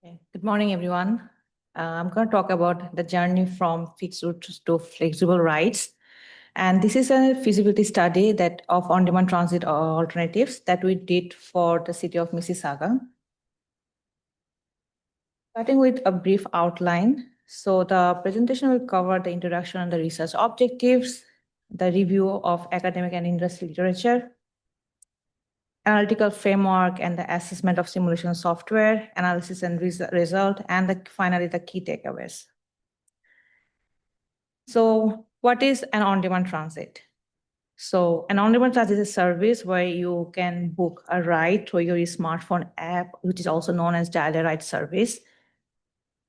Good morning, everyone. I'm going to talk about the journey from fixed routes to flexible rides. And this is a feasibility study that of on-demand transit alternatives that we did for the city of Mississauga. Starting with a brief outline. So the presentation will cover the introduction and the research objectives, the review of academic and industry literature, analytical framework and the assessment of simulation software, analysis and result, and finally the key takeaways. So what is an on-demand transit? So an on-demand transit is a service where you can book a ride through your smartphone app, which is also known as dial-a-ride service.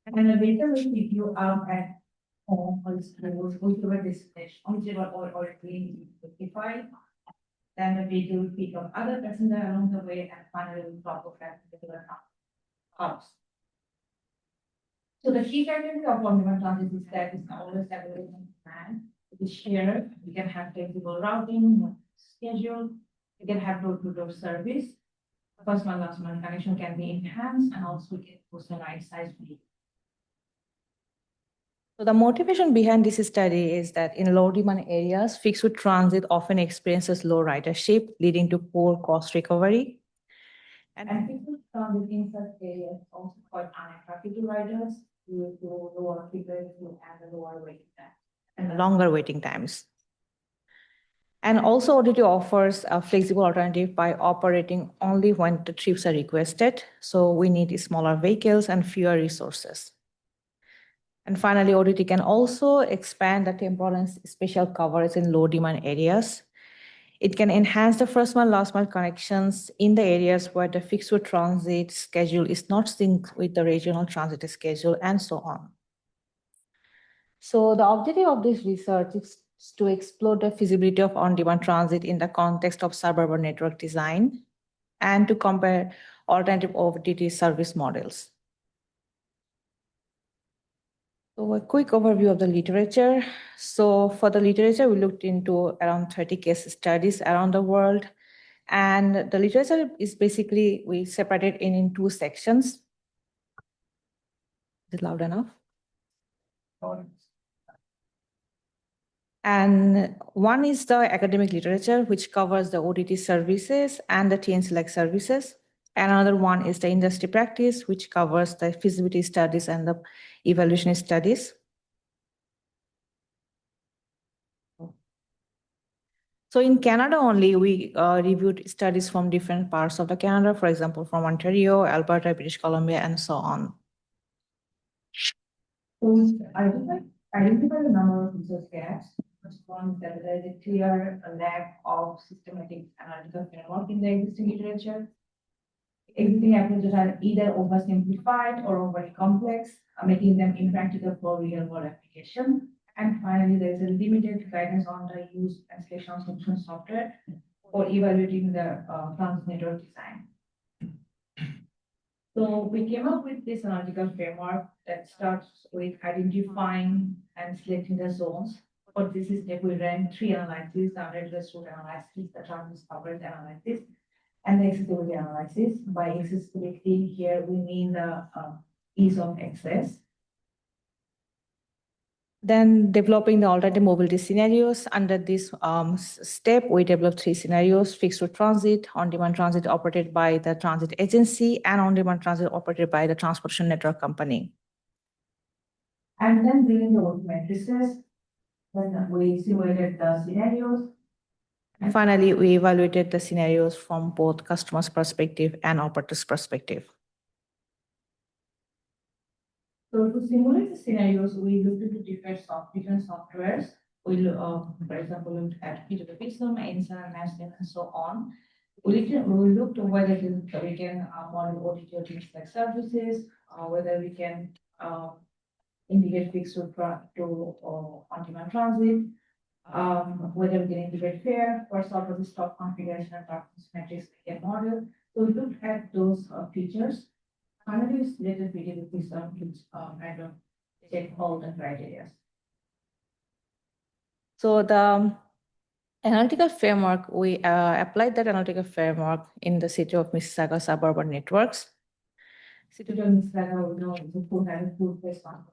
And the vehicle will pick you up at home or school, whichever destination, whichever or being identified. Then the vehicle will pick up other passengers along the way and finally will drop off at the particular house. So the key criteria of on-demand transit is that it's always available on demand. It is shared. We can have flexible routing, schedule. We can have door-to-door service. First one, last one connection can be enhanced, and also we can personalize size video. So the motivation behind this study is that in low-demand areas, fixed route transit often experiences low ridership, leading to poor cost recovery. And fixed route transit in such areas also quite unattractive to riders due to lower frequency and lower waiting time and longer waiting times. And also ODT offers a flexible alternative by operating only when the trips are requested. So we need smaller vehicles and fewer resources. And finally, ODT can also expand the temporal and spatial coverage in low demand areas. It can enhance the first mile, last mile connections in the areas where the fixed route transit schedule is not synced with the regional transit schedule and so on. So the objective of this research is to explore the feasibility of on-demand transit in the context of suburban network design and to compare alternative ODT service models. So a quick overview of the literature. So for the literature, we looked into around 30 case studies around the world. And the literature is basically, we separated it in two sections. Is it loud enough? And one is the academic literature, which covers the ODT services and the TN Select services. Another one is the industry practice, which covers the feasibility studies and the evaluation studies. So in Canada only, we reviewed studies from different parts of the Canada, for example, from Ontario, Alberta, British Columbia, and so on. So identify the number of research gaps. First one is that there is a clear lack of systematic analytical framework in the existing literature. Existing approaches are either oversimplified or overly complex, making them impractical for real-world application. And finally, there is a limited guidance on the use and selection of solution software for evaluating the transit network design. So we came up with this analytical framework that starts with identifying and selecting the zones. For this step, we ran 3 analyses: the address route analysis, the transit coverage analysis, and the accessibility analysis. By accessibility here, we mean the ease of access. Then developing the alternative mobility scenarios. Under this step, we developed 3 scenarios: fixed route transit, on-demand transit operated by the transit agency, and on-demand transit operated by the transportation network company. And then building the work matrices, then we simulated the scenarios. And finally, we evaluated the scenarios from both customers' perspective and operators' perspective. So to simulate the scenarios, we looked into different softwares. We, for example, looked at Pixel, Insa, Master, and so on. We looked at whether we can model ODT like services, whether we can integrate fixed route to on-demand transit, whether we can integrate fare, or sort of the stock configuration and performance metrics we can model. So we looked at those features. Finally, we selected video system to kind of check all the criteria. So the analytical framework, we applied that analytical framework in the city of Mississauga suburban networks. Citizens that are known to put and food based on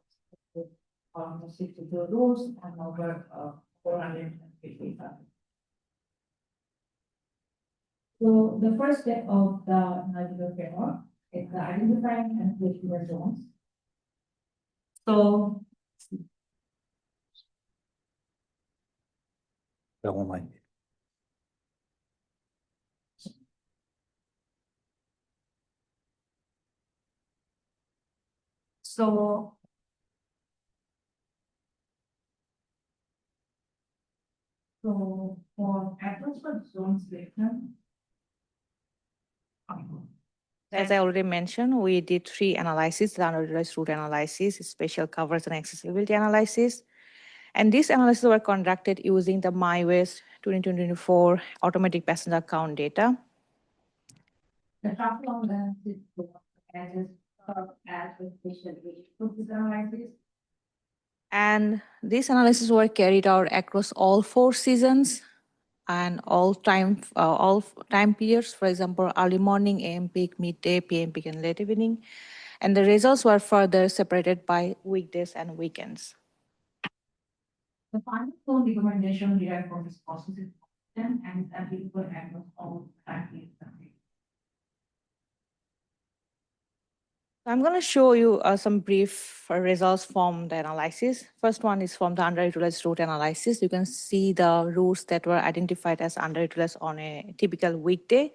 almost 62 rules and over 450. So the first step of the knowledgeable framework is the identifying and creating the zones. So so so for approach for zone selection, as I already mentioned, we did three analyses: the underutilized route analysis, spatial coverage, and accessibility analysis. And these analyses were conducted using the MyWest 2024 automatic passenger count data. The traffic analysis as analysis. And these analyses were carried out across all 4 seasons and all time periods. For example, early morning, AM peak, midday, PM peak, and late evening. And the results were further separated by weekdays and weekends. The final zone recommendation derived from this process is and is applicable across all time periods. I'm going to show you some brief results from the analysis. First one is from the underutilized route analysis. You can see the routes that were identified as underutilized on a typical weekday.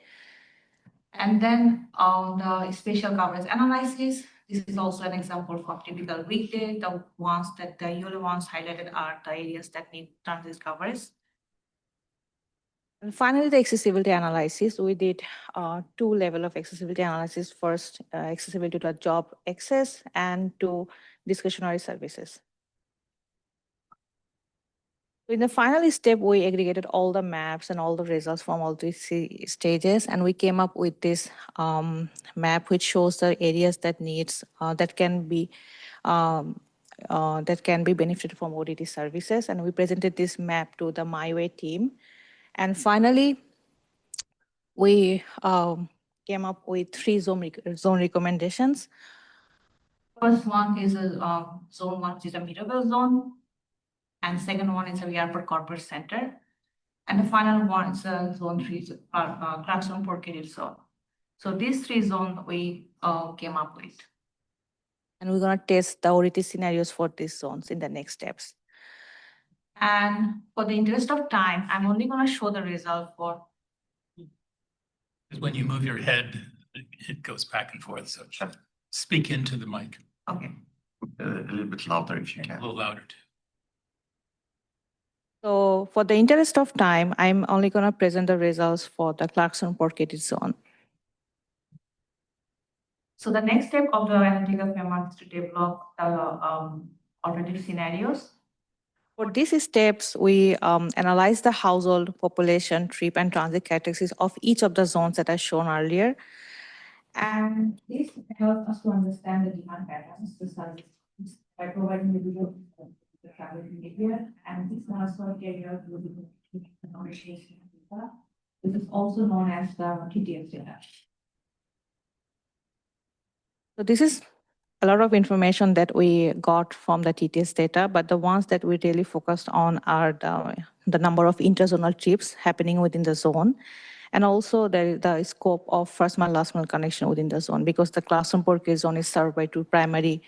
And then on the spatial coverage analysis, this is also an example for typical weekday. The yellow ones highlighted are the areas that need transit coverage. And finally, the accessibility analysis. We did 2 levels of accessibility analysis. First, accessibility to the job access and to discretionary services. In the final step, we aggregated all the maps and all the results from all these stages, and we came up with this map which shows the areas that can be benefited from ODT services. And we presented this map to the MyWay team. And finally, we came up with 3 zone recommendations. First one is a zone 1, which is a Mirabel zone. And second one is a airport corporate center. And the final one is a zone 3, Clarkson Port Credit zone. So these 3 zones we came up with. And we're going to test the ODT scenarios for these zones in the next steps. And for the interest of time, I'm only going to show the result for. When you move your head, it goes back and forth. So speak into the mic. Okay. A little bit louder if you A can. little louder too. So for the interest of time, I'm only going to present the results for the Clarkson Port Credit zone. So the next step of the analytical framework is to develop the alternative scenarios. For these steps, we analyze the household, population, trip, and transit characteristics of each of the zones that I shown earlier. And this helps us to understand the demand patterns to service by providing the visual the travel behavior. And this also carried out with the conversation data. This is also known as the TTS data. So this is a lot of information that we got from the TTS data, but the ones that we really focused on are the number of interzonal trips happening within the zone, and also the scope of first mile, last mile connection within the zone, because the Clarkson Port zone is served by 2 primary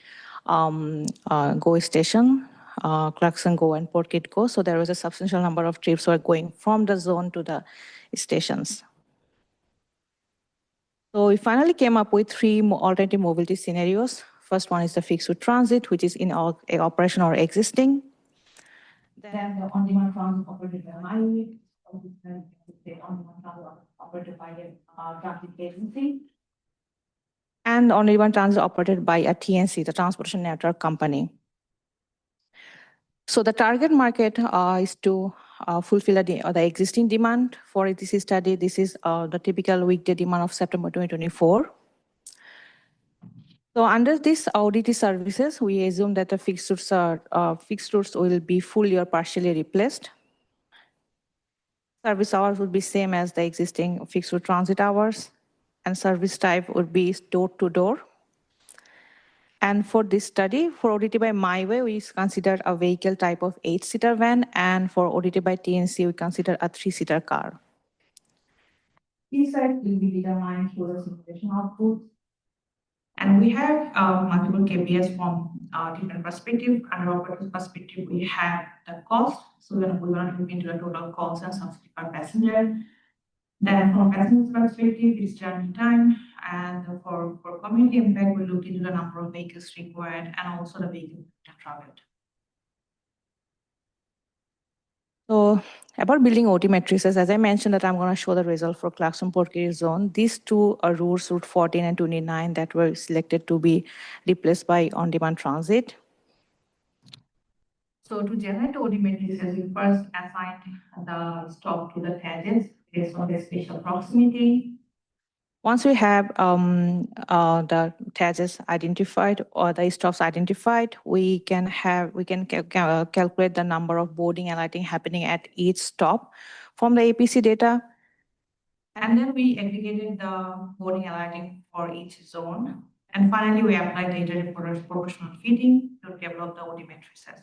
GO station, Clarkson GO and Port Kit GO. So there was a substantial number of trips were going from the zone to the stations. So we finally came up with 3 alternative mobility scenarios. First one is the fixed route transit, which is in operation or existing. Then the on-demand transit operated by MyWay, the on-demand transit operated by a traffic agency. And on-demand transit operated by a TNC, the Transportation Network Company. So the target market is to fulfill the existing demand for this study. This is the typical weekday demand of September 2024. So under this ODT services, we assume that the fixed routes will be fully or partially replaced. Service hours would be same as the existing fixed route transit hours, and service type would be door to door. And for this study, for ODT by My Way, we considered a vehicle type of 8-seater van, and for ODT by TNC, we consider a 3-seater car. These sites will be determined through the simulation output. And we have multiple KPIs from different perspective. Under operator's perspective, we have the cost. So we want to look into the total cost and subsidy per passenger. Then from passenger perspective, it's journey time. And for community impact, we look into the number of vehicles required and also the vehicle traveled. So about building OT matrices, as I mentioned that I'm going to show the result for Clarkson Port Carey zone. These two are routes, Route 14 and 29, that were selected to be replaced by on-demand transit. So to generate OT matrices, we first assigned the stop to the hedges based on the spatial proximity. Once we have the hedges identified or the stops identified, we can calculate the number of boarding and lighting happening at each stop from the APC data. And then we aggregated the boarding and lighting for each zone. And finally, we applied data proportional fitting to develop the OT matrices.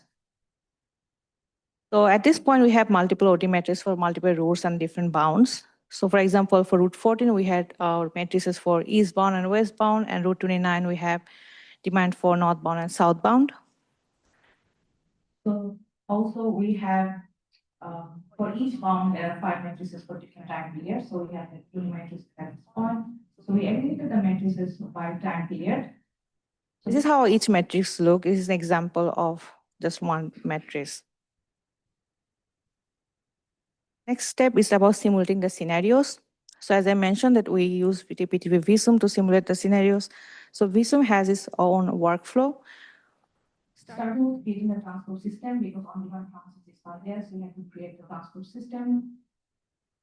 So at this point, we have multiple OT matrices for multiple routes and different bounds. So for example, for Route 14, we had our matrices for eastbound and westbound, and Route 29, we have demand for northbound and southbound. So also we have, for each bound, there are 5 matrices for different time periods. So we have the 2 matrices at this point. So we aggregated the matrices by time period. This is how each matrix looks. This is an example of just one matrix. Next step is about simulating the scenarios. So as I mentioned that we use PTV Visum to simulate the scenarios. So Visum has its own workflow. Starting with creating the transport system, because on-demand transit is not there, so we have to create the transport system.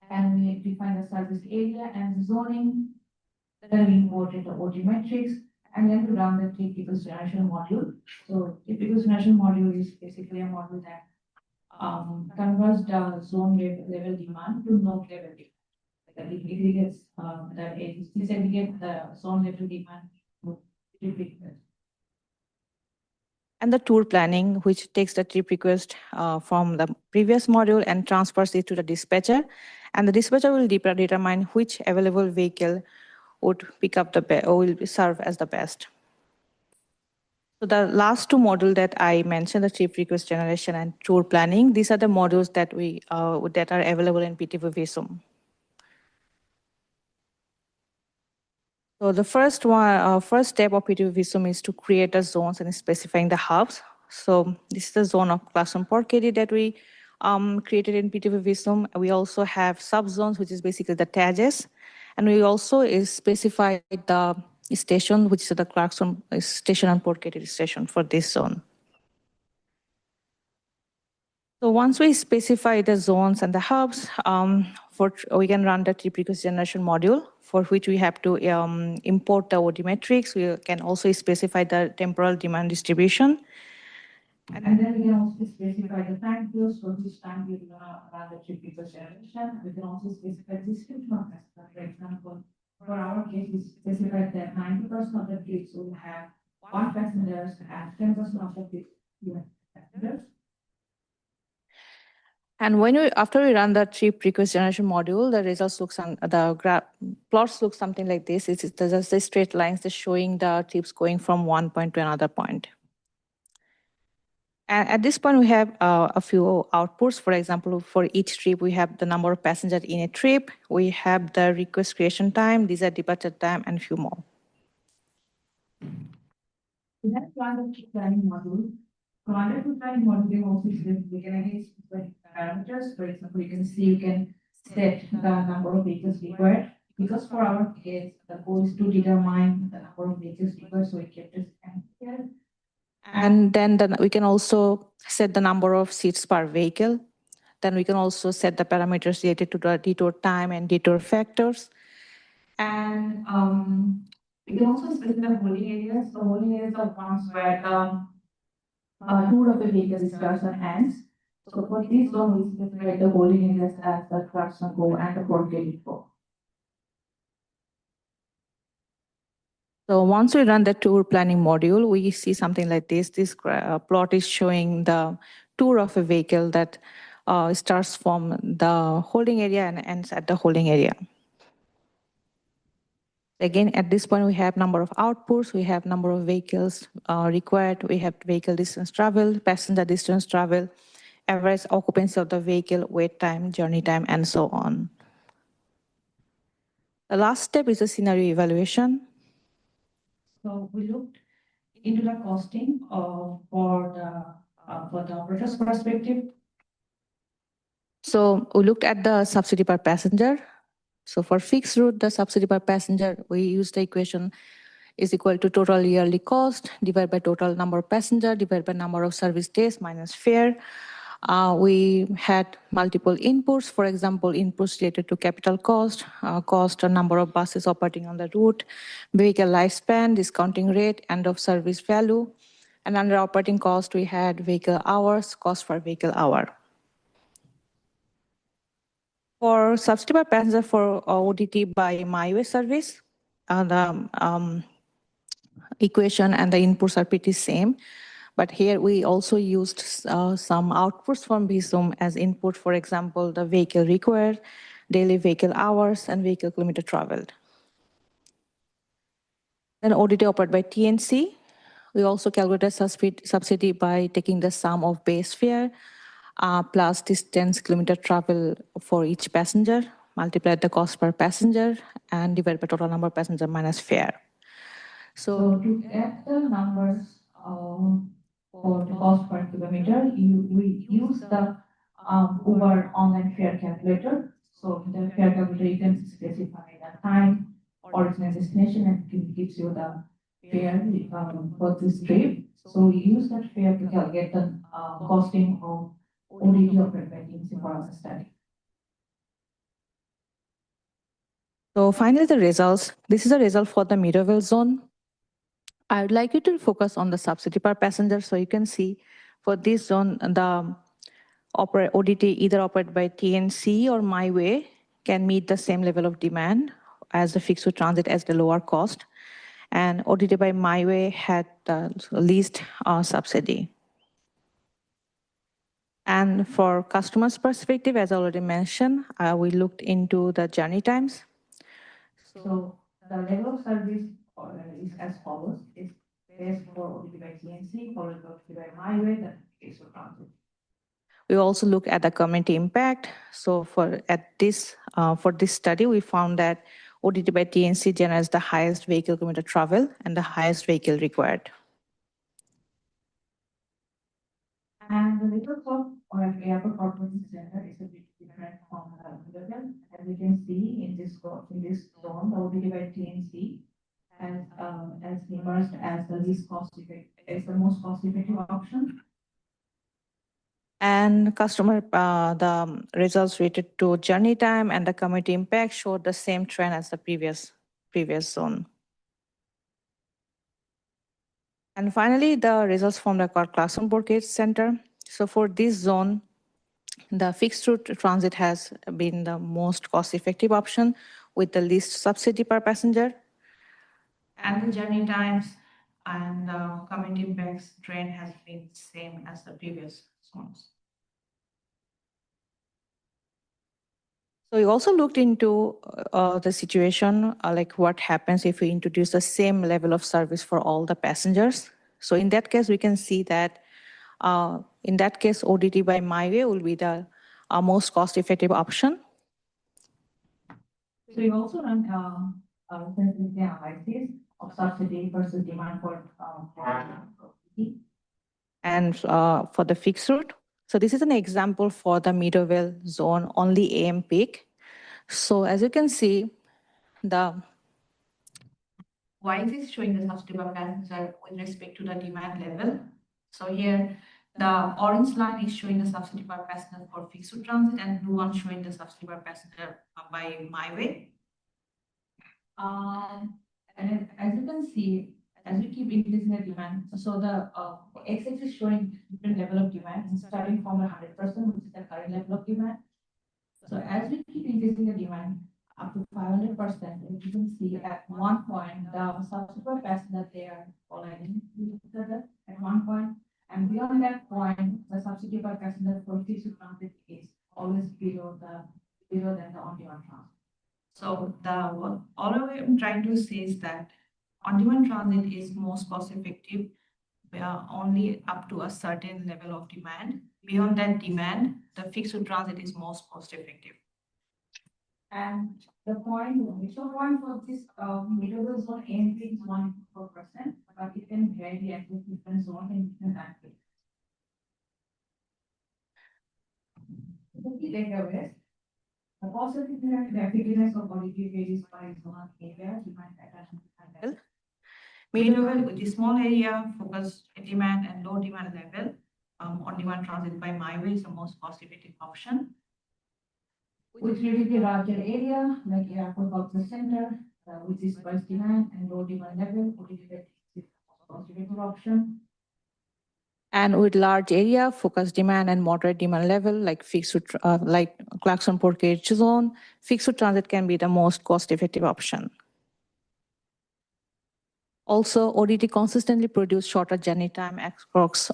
And we define the service area and the zoning. Then we imported the OT metrics, and then to run the typical generation module. So typical generation module is basically a module that converts the zone level demand to node level demand. Like it aggregates disaggregate the zone level demand to trip request. And the tour planning, which takes the trip request from the previous module and transfers it to the dispatcher. And the dispatcher will determine which available vehicle would pick up or will serve as the best. So the last 2 modules that I mentioned, the trip request generation and tour planning, these are the modules that that are available in PTV Visum. So the first step of PTV Visum is to create the zones and specifying the hubs. So this is the zone of Clarkson Port Carey that we created in PTV Visum. We also have subzones, which is basically the TAGs. And we also specified the station, which is the Clarkson station and Port Carey station for this zone. So once we specify the zones and the hubs, we can run the trip request generation module, for which we have to import the OT metrics. We can also specify the temporal demand distribution. And then we can also specify the time fields for which time we're going to run the trip request generation. We can also specify the description of passenger. For example, for our case, we specified that 90% of the trips will have 1 passenger and 10% of the trips will have passengers. And after we run the trip request generation module, the results look plots look something like this. It's just the straight lines just showing the trips going from one point to another point. And at this point, we have a few outputs. For example, for each trip, we have the number of passengers in a trip. We have the request creation time, these are departure time, and a few more. We have run the trip planning module. Under trip planning module, also we can again specify parameters. For example, you can see you can set the number of vehicles required. Because for our case, the goal is to determine the number of vehicles required, so we kept it here. And then we can also set the number of seats per vehicle. Then we can also set the parameters related to the detour time and detour factors. And we can also specify holding areas. So holding areas are ones where the tour of the vehicle starts and ends. So for this zone, we specify the holding areas as the Clarkson Go and the Port Carey Go. So once we run the tour planning module, we see something like this. This plot is showing the tour of a vehicle that starts from the holding area and ends at the holding area. Again, at this point, we have number of outputs, we have number of vehicles required, we have vehicle distance travel, passenger distance travel, average occupancy of the vehicle, wait time, journey time, and so on. The last step is a scenario evaluation. So we looked into the costing for the operator's perspective. So we looked at the subsidy per passenger. So for fixed route, the subsidy per passenger, we used the equation is equal to total yearly cost divided by total number of passenger divided by number of service days minus fare. We had multiple inputs, for example, inputs related to capital cost, cost or number of buses operating on the route, vehicle lifespan, discounting rate, end of service value. And under operating cost, we had vehicle hours, cost per vehicle hour. For subsidy per passenger for ODT by MyWay service, the equation and the inputs are pretty same. But here we also used some outputs from VSUM as input, for example, the vehicle required, daily vehicle hours, and vehicle kilometer traveled. Then ODT operated by TNC. We also calculated subsidy by taking the sum of base fare plus distance kilometer travel for each passenger, multiplied the cost per passenger, and divided by total number of passenger minus fare. So to get the numbers for the cost per kilometer, we use the Uber online fare calculator. So in the fare calculator, you can specify the time, origin and destination, and it gives you the fare for this trip. So we use that fare to calculate the costing of ODT operated by TNC for our study. So finally, the results. This is the result for the Mirabel zone. I would like you to focus on the subsidy per passenger. So you can see for this zone, the ODT either operated by TNC or MyWay can meet the same level of demand as the fixed route transit as the lower cost. And ODT by MyWay had the least subsidy. And for customers' perspective, as I already mentioned, we looked into the journey times. So the level of service is as follows. It's best for ODT by TNC, followed by ODT by MyWay, then fixed route transit. We also look at the community impact. So for this study, we found that ODT by TNC generates the highest vehicle kilometer travel and the highest vehicle required. And the little clock or airport operating center is a bit different from the level. As we can see in this zone, the ODT by TNC has emerged as the least cost effective, is the most cost effective option. And the results related to journey time and the community impact showed the same trend as the previous zone. And finally, the results from the classroom Borgate Center. So for this zone, the fixed route transit has been the most cost-effective option with the least subsidy per passenger. And the journey times and the community impacts trend has been the same as the previous zones. So we also looked into the situation, like what happens if we introduce the same level of service for all the passengers. So in that case, we can see that in that case, ODT by MyWay will be the most cost-effective option. So we also run sensitivity analysis of subsidy versus demand for ODT. And for the fixed route. So this is an example for the Meadowvale zone, only AM peak. So as you can see, the y-axis showing the subsidy per passenger with respect to the demand level. So here, the orange line is showing the subsidy per passenger for fixed route transit, and blue one showing the subsidy per passenger by MyWay. And as you can see, as we keep increasing the demand, so the x-axis is showing different level of demand, starting from 100%, which is the current level of demand. So as we keep increasing the demand, up to 500%. If you can see at one point, the subsequent passenger they are colliding with each other at one point, and beyond that point, the substitute passenger for fixed transit is always below than the on-demand transit. So all I'm trying to say is that on-demand transit is most cost-effective only up to a certain level of demand. Beyond that demand, the fixed transit is most cost-effective. And the initial point for this middle zone entry is 1.4%, but it can vary at different zones in different time periods. The key takeaways: the positive effectiveness of quality varies by zone area, demand pattern, and level. Mid-level with the small area, focus demand and low demand level, on-demand transit by my way is the most cost-effective option. With relatively larger area, like airport culture center, which is price demand and low demand level, is the cost-effective option. And with large area, focus demand and moderate demand level, like like Clarkson Port Gauge zone, fixed transit can be the most cost-effective option. Also, ODT consistently produce shorter journey time across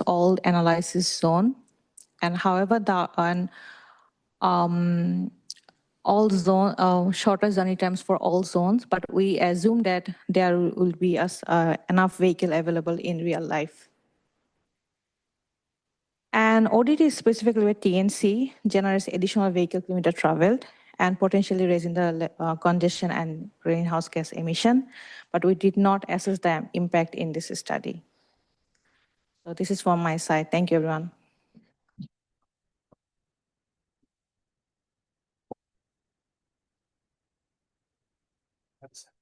all analysis zone, and however, all zone shorter journey times for all zones, but we assume that there will be enough vehicle available in real life. And ODT specifically with TNC generates additional vehicle kilometer traveled and potentially raising the congestion and greenhouse gas emission, but we did not assess the impact in this study. So this is from my side. Thank you, everyone.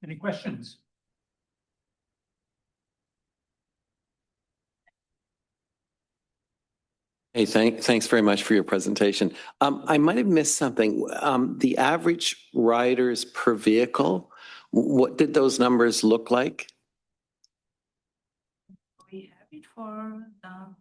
Any questions? Hey, thanks very much for your presentation. I might have missed something. The average riders per vehicle, what did those numbers look like? We have it for the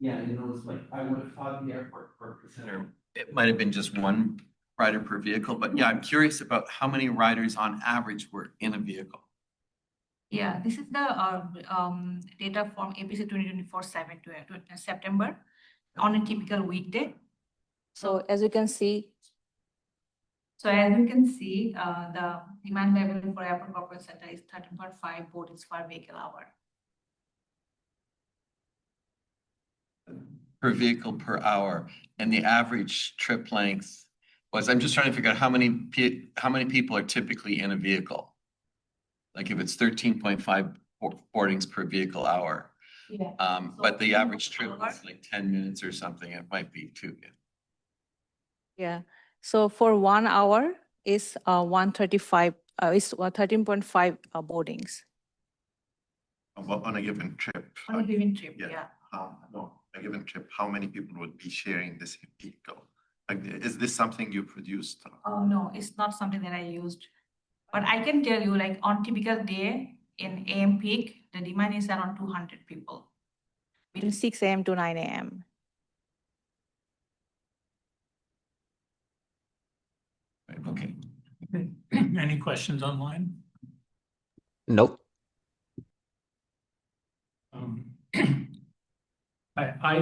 Yeah, it was like, I would have thought the airport center, it might have been just one rider per vehicle, but yeah, I'm curious about how many riders on average were in a vehicle. Yeah, this is the data from APC 2024 September on a typical weekday. So as you can see, the demand level for airport corporate center is 13.5 boardings per vehicle hour. Per vehicle per hour, and the average trip length was, I'm just trying to figure out how many people are typically in a vehicle. Like if it's 13.5 boardings per vehicle hour. Yeah. But the average trip is like 10 minutes or something. It might be two. Yeah. So for 1 hour is 135 is 13.5 boardings. On a given trip. On a given trip, yeah. No, a given trip, how many people would be sharing this vehicle? Like, is this something you produced? Oh, no, it's not something that I used. But I can tell you, like on typical day in AM peak, the demand is around 200 people between 6 a.m. to 9 a.m. Right, okay. Any questions online? Nope. I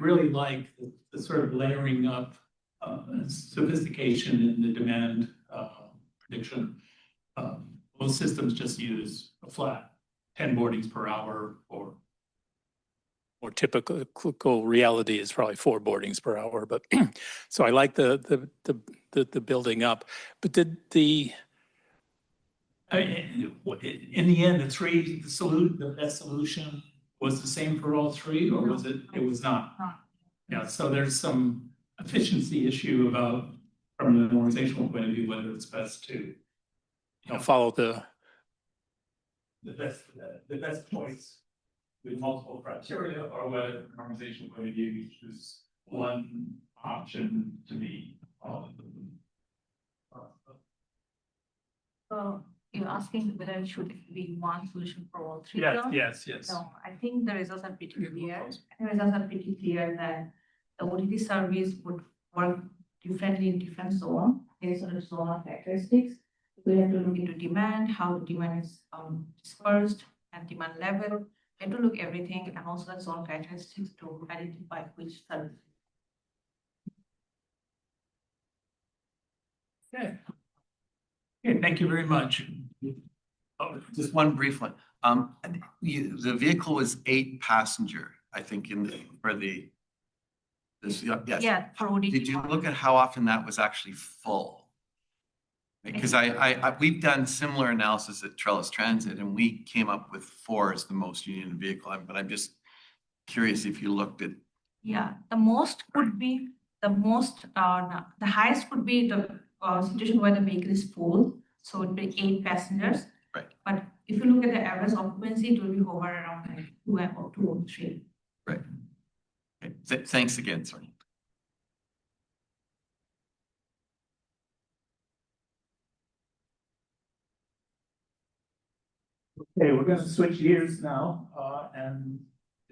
really like the sort of layering up sophistication in the demand prediction. Most systems just use a flat 10 boardings per hour, or more typical reality is probably 4 boardings per hour. But so I like the building up. But did in the end, the best solution was the same for all 3, or was it? It was not. Yeah. So there's some efficiency issue about, from an organizational point of view, whether it's best to follow the best choice with multiple criteria, or whether from an organizational point of view, you choose one option to be followed. So you're asking whether it should be one solution for all three Yes, zones? yes. No, I think the results are pretty clear. I think the results are pretty clear that the OTT service would work differently in different zones based on the zonal characteristics. We have to look into demand, how the demand is dispersed, and demand level. We have to look everything and also the zone characteristics to identify which service. Okay. Okay, thank you very much. Oh, Just one brief one. The vehicle was 8 passenger, I think, yes. Yeah, for OTT. Did you look at how often that was actually full? Because we've done similar analysis at Trellis Transit, and we came up with 4 as the most union vehicle. But I'm just curious if you looked at. Yeah, the most could be the highest could be the situation where the vehicle is full, so it would be 8 passengers. Right. But if you look at the average occupancy, it will be hover around like 2 or 3. Right. Okay. Thanks again, sorry. okay, we're going to switch gears now and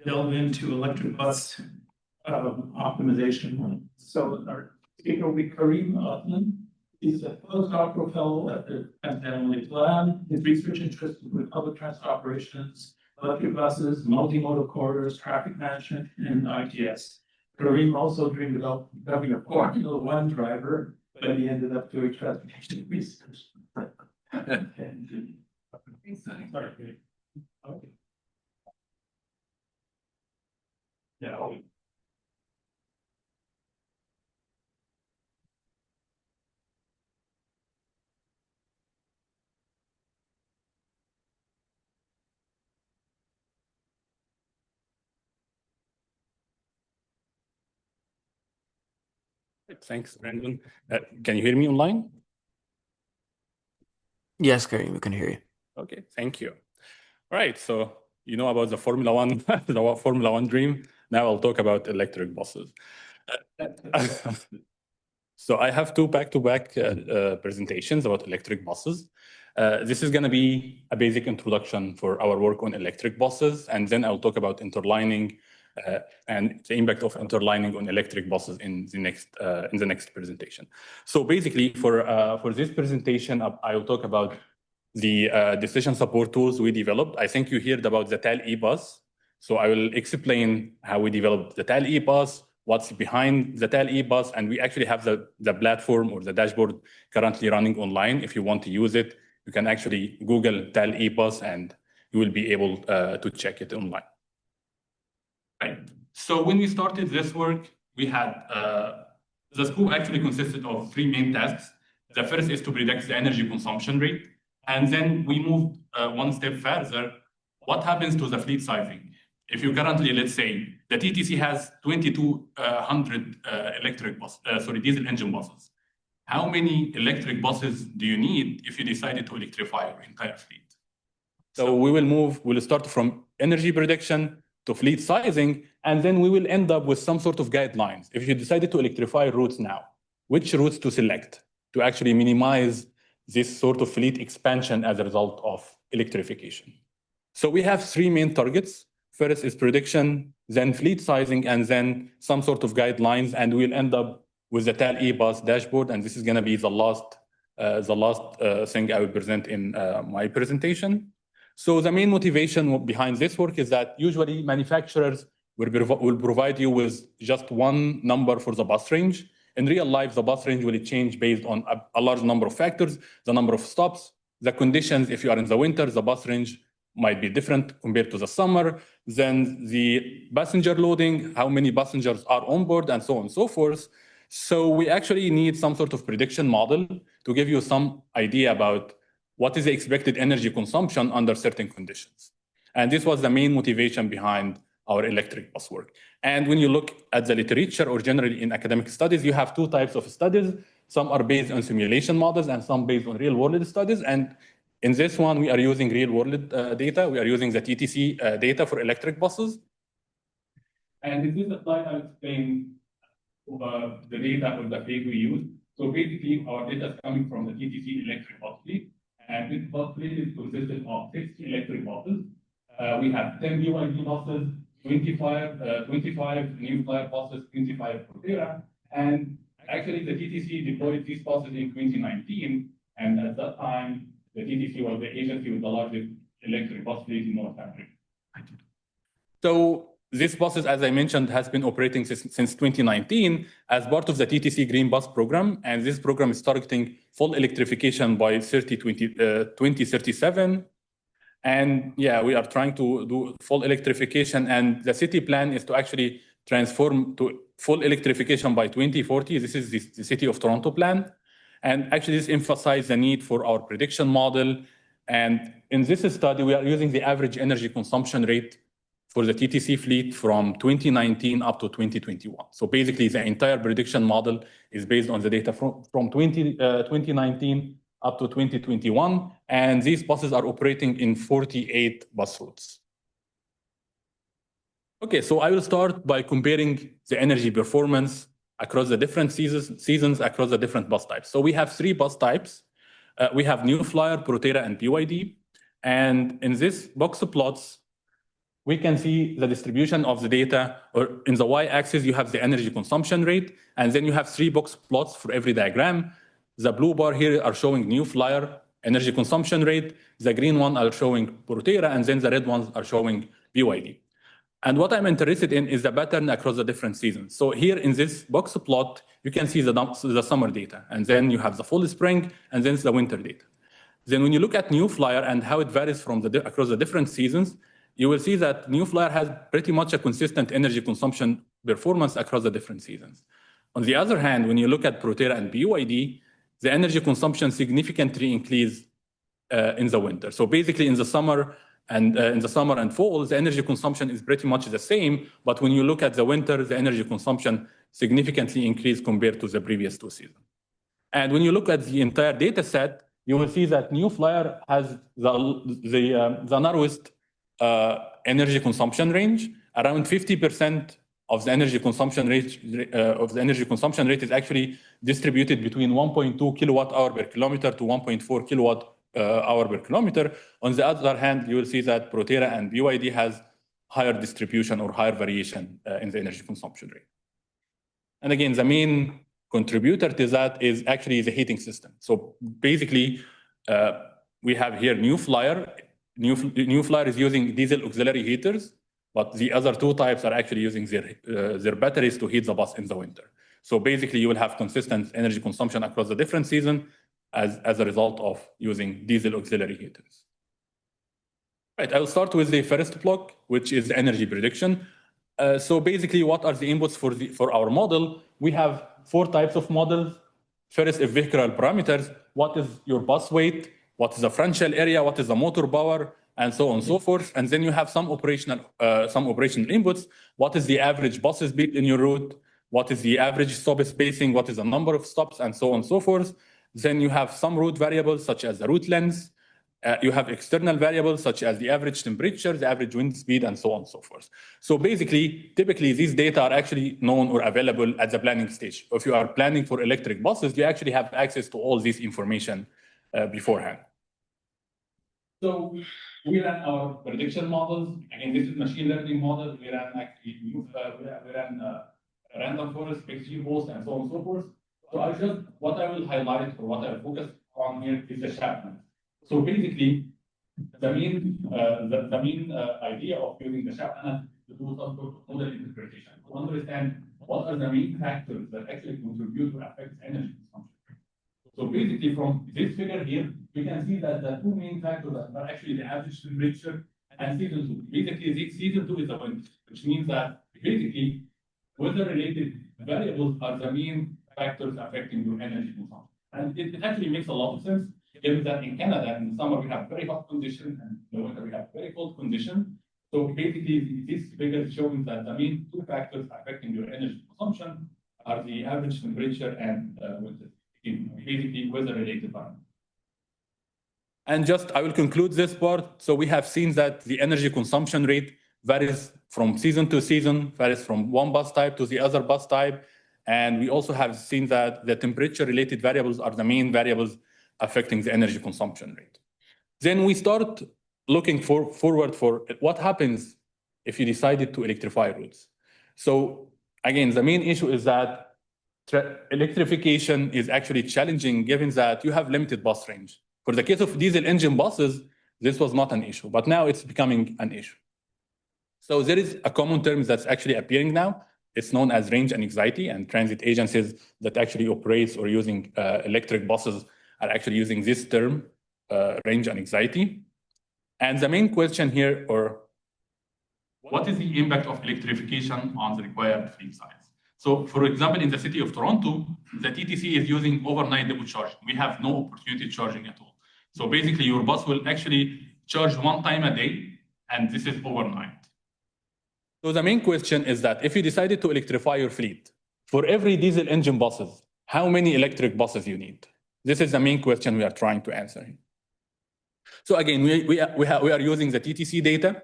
delve into electric bus optimization. So our speaker will be Kareem Othman. He's a postdoctoral fellow at the Pennsylvania Lab. His research interests include public transit operations, electric buses, multimodal corridors, traffic management, and ITS. Kareem also dreamed about becoming a Formula One driver, but he ended up doing transportation research. Sorry. Okay. Yeah. Thanks, Brandon. Can you hear me online? Yes, Kareem, we can hear you. Okay, thank you. All right, so you know about the Formula One, the Formula One dream. Now I'll talk about electric buses. So I have 2 back-to-back presentations about electric buses. This is going to be a basic introduction for our work on electric buses, and then I'll talk about interlining and the impact of interlining on electric buses in the next presentation. So basically, for this presentation, I'll talk about the decision support tools we developed. I think you heard about the TAL e-bus. So I will explain how we developed the TAL e-bus, what's behind the TAL e-bus, and we actually have the platform or the dashboard currently running online. If you want to use it, you can actually Google TAL e-bus and you will be able to check it online. Right. So when we started this work, we had the scope actually consisted of 3 main tasks. The first is to predict the energy consumption rate. And then we moved one step further. What happens to the fleet sizing? If you currently, let's say, the TTC has 2,200 diesel engine buses. How many electric buses do you need if you decided to electrify your entire fleet? So we'll start from energy prediction to fleet sizing, and then we will end up with some sort of guidelines. If you decided to electrify routes now, which routes to select to actually minimize this sort of fleet expansion as a result of electrification? So we have 3 main targets. First is prediction, then fleet sizing, and then some sort of guidelines, and we'll end up with the TAL e-bus dashboard, and this is going to be the last thing I will present in my presentation. So the main motivation behind this work is that usually manufacturers will provide you with just one number for the bus range. In real life, the bus range will change based on a large number of factors, the number of stops, the conditions. If you are in the winter, the bus range might be different compared to the summer, then the passenger loading, how many passengers are on board, and so on and so forth. So we actually need some sort of prediction model to give you some idea about what is the expected energy consumption under certain conditions. And this was the main motivation behind our electric bus work. And when you look at the literature or generally in academic studies, you have 2 types of studies. Some are based on simulation models and some based on real world studies. And in this one, we are using real world data. We are using the TTC data for electric buses. And in this slide, I'll explain the data or the fleet we use. So basically, our data is coming from the TTC electric bus fleet. and this bus fleet is consisted of 60 electric buses. We have 10 BYD buses, 25 new flyer buses, 25 Proterra, and actually the TTC deployed these buses in 2019, and at that time, the TTC was the agency with the largest electric bus fleet in North America. So this buses, as I mentioned, has been operating since 2019 as part of the TTC Green Bus program, and this program is targeting full electrification by 2037. And yeah, we are trying to do full electrification, and the city plan is to actually transform to full electrification by 2040. This is the City of Toronto plan. And actually this emphasizes the need for our prediction model. And in this study, we are using the average energy consumption rate for the TTC fleet from 2019 up to 2021. So basically the entire prediction model is based on the data from 2019 up to 2021. And these buses are operating in 48 bus routes. Okay, so I will start by comparing the energy performance across the different seasons across the different bus types. So we have 3 bus types. We have New Flyer, Proterra, and BYD. And in this box plots, we can see the distribution of the data, or in the y-axis, you have the energy consumption rate, and then you have 3 box plots for every diagram. The blue bar here are showing New Flyer energy consumption rate, the green one are showing Proterra, and then the red ones are showing BYD. And what I'm interested in is the pattern across the different seasons. So here in this box plot, you can see the summer data, and then you have the fall spring, and then the winter data. Then when you look at New Flyer and how it varies from across the different seasons, you will see that New Flyer has pretty much a consistent energy consumption performance across the different seasons. On the other hand, when you look at Proterra and BYD, the energy consumption significantly increases in the winter. So basically in the summer and fall, the energy consumption is pretty much the same, but when you look at the winter, the energy consumption significantly increased compared to the previous 2 seasons. And when you look at the entire data set, you will see that New Flyer has the narrowest energy consumption range. Around 50% of the energy consumption rate is actually distributed between 1.2 kilowatt hour per kilometer to 1.4 kilowatt hour per kilometer. On the other hand, you will see that Proterra and BYD has higher distribution or higher variation in the energy consumption rate. And again, the main contributor to that is actually the heating system. So basically, we have here New Flyer. New Flyer is using diesel auxiliary heaters, but the other 2 types are actually using their batteries to heat the bus in the winter. So basically, you will have consistent energy consumption across the different seasons as a result of using diesel auxiliary heaters. Right, I will start with the first block, which is energy prediction. So basically, what are the inputs for our model? We have 4 types of models. First, vehicular parameters. What is your bus weight? What is the front shell area? What is the motor power? And so on and so forth. And then you have some operational inputs. What is the average bus speed in your route? What is the average stop spacing? What is the number of stops? And so on and so forth. Then you have some route variables, such as the route length. You have external variables, such as the average temperature, the average wind speed, and so on and so forth. So basically, typically, these data are actually known or available at the planning stage. If you are planning for electric buses, you actually have access to all this information beforehand. So we ran our prediction models. Again, this is machine learning models. We ran random forest, XG host, and so on and so forth. So what I will highlight, or what I will focus on here, is the Chapman. So basically, the main idea of using the Chapman is to do some sort of model interpretation, to understand what are the main factors that actually contribute to affect energy consumption. So basically, from this figure here, we can see that the 2 main factors are actually the average temperature and season 2. Basically, this season 2 is the winter, which means that basically weather-related variables are the main factors affecting your energy consumption. And it actually makes a lot of sense, given that in Canada, in the summer, we have very hot conditions, and in the winter, we have very cold conditions. So basically, this figure is showing that the main 2 factors affecting your energy consumption are the average temperature and winter. Basically weather-related parameters. And I will conclude this part. So we have seen that the energy consumption rate varies from season to season, varies from one bus type to the other bus type. And we also have seen that the temperature-related variables are the main variables affecting the energy consumption rate. Then we start looking forward for what happens if you decided to electrify routes. So again, the main issue is that electrification is actually challenging given that you have limited bus range. For the case of diesel engine buses, this was not an issue, but now it's becoming an issue. So there is a common term that's actually appearing now. It's known as range anxiety, and transit agencies that actually operate or using electric buses are actually using this term, range anxiety. And the main question here, or what is the impact of electrification on the required fleet size? So for example, in the city of Toronto, the TTC is using overnight depot charging. We have no opportunity charging at all. So basically your bus will actually charge one time a day, and this is overnight. So the main question is that if you decided to electrify your fleet, for every diesel engine buses, how many electric buses you need? This is the main question we are trying to answer here. So again, we are using the TTC data,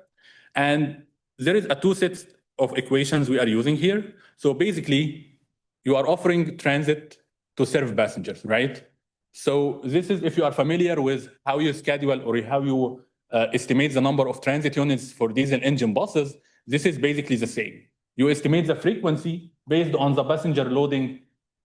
and there is a two sets of equations we are using here. So basically, you are offering transit to serve passengers, right? So this is if you are familiar with how you schedule or how you estimate the number of transit units for diesel engine buses, this is basically the same. You estimate the frequency based on the passenger loading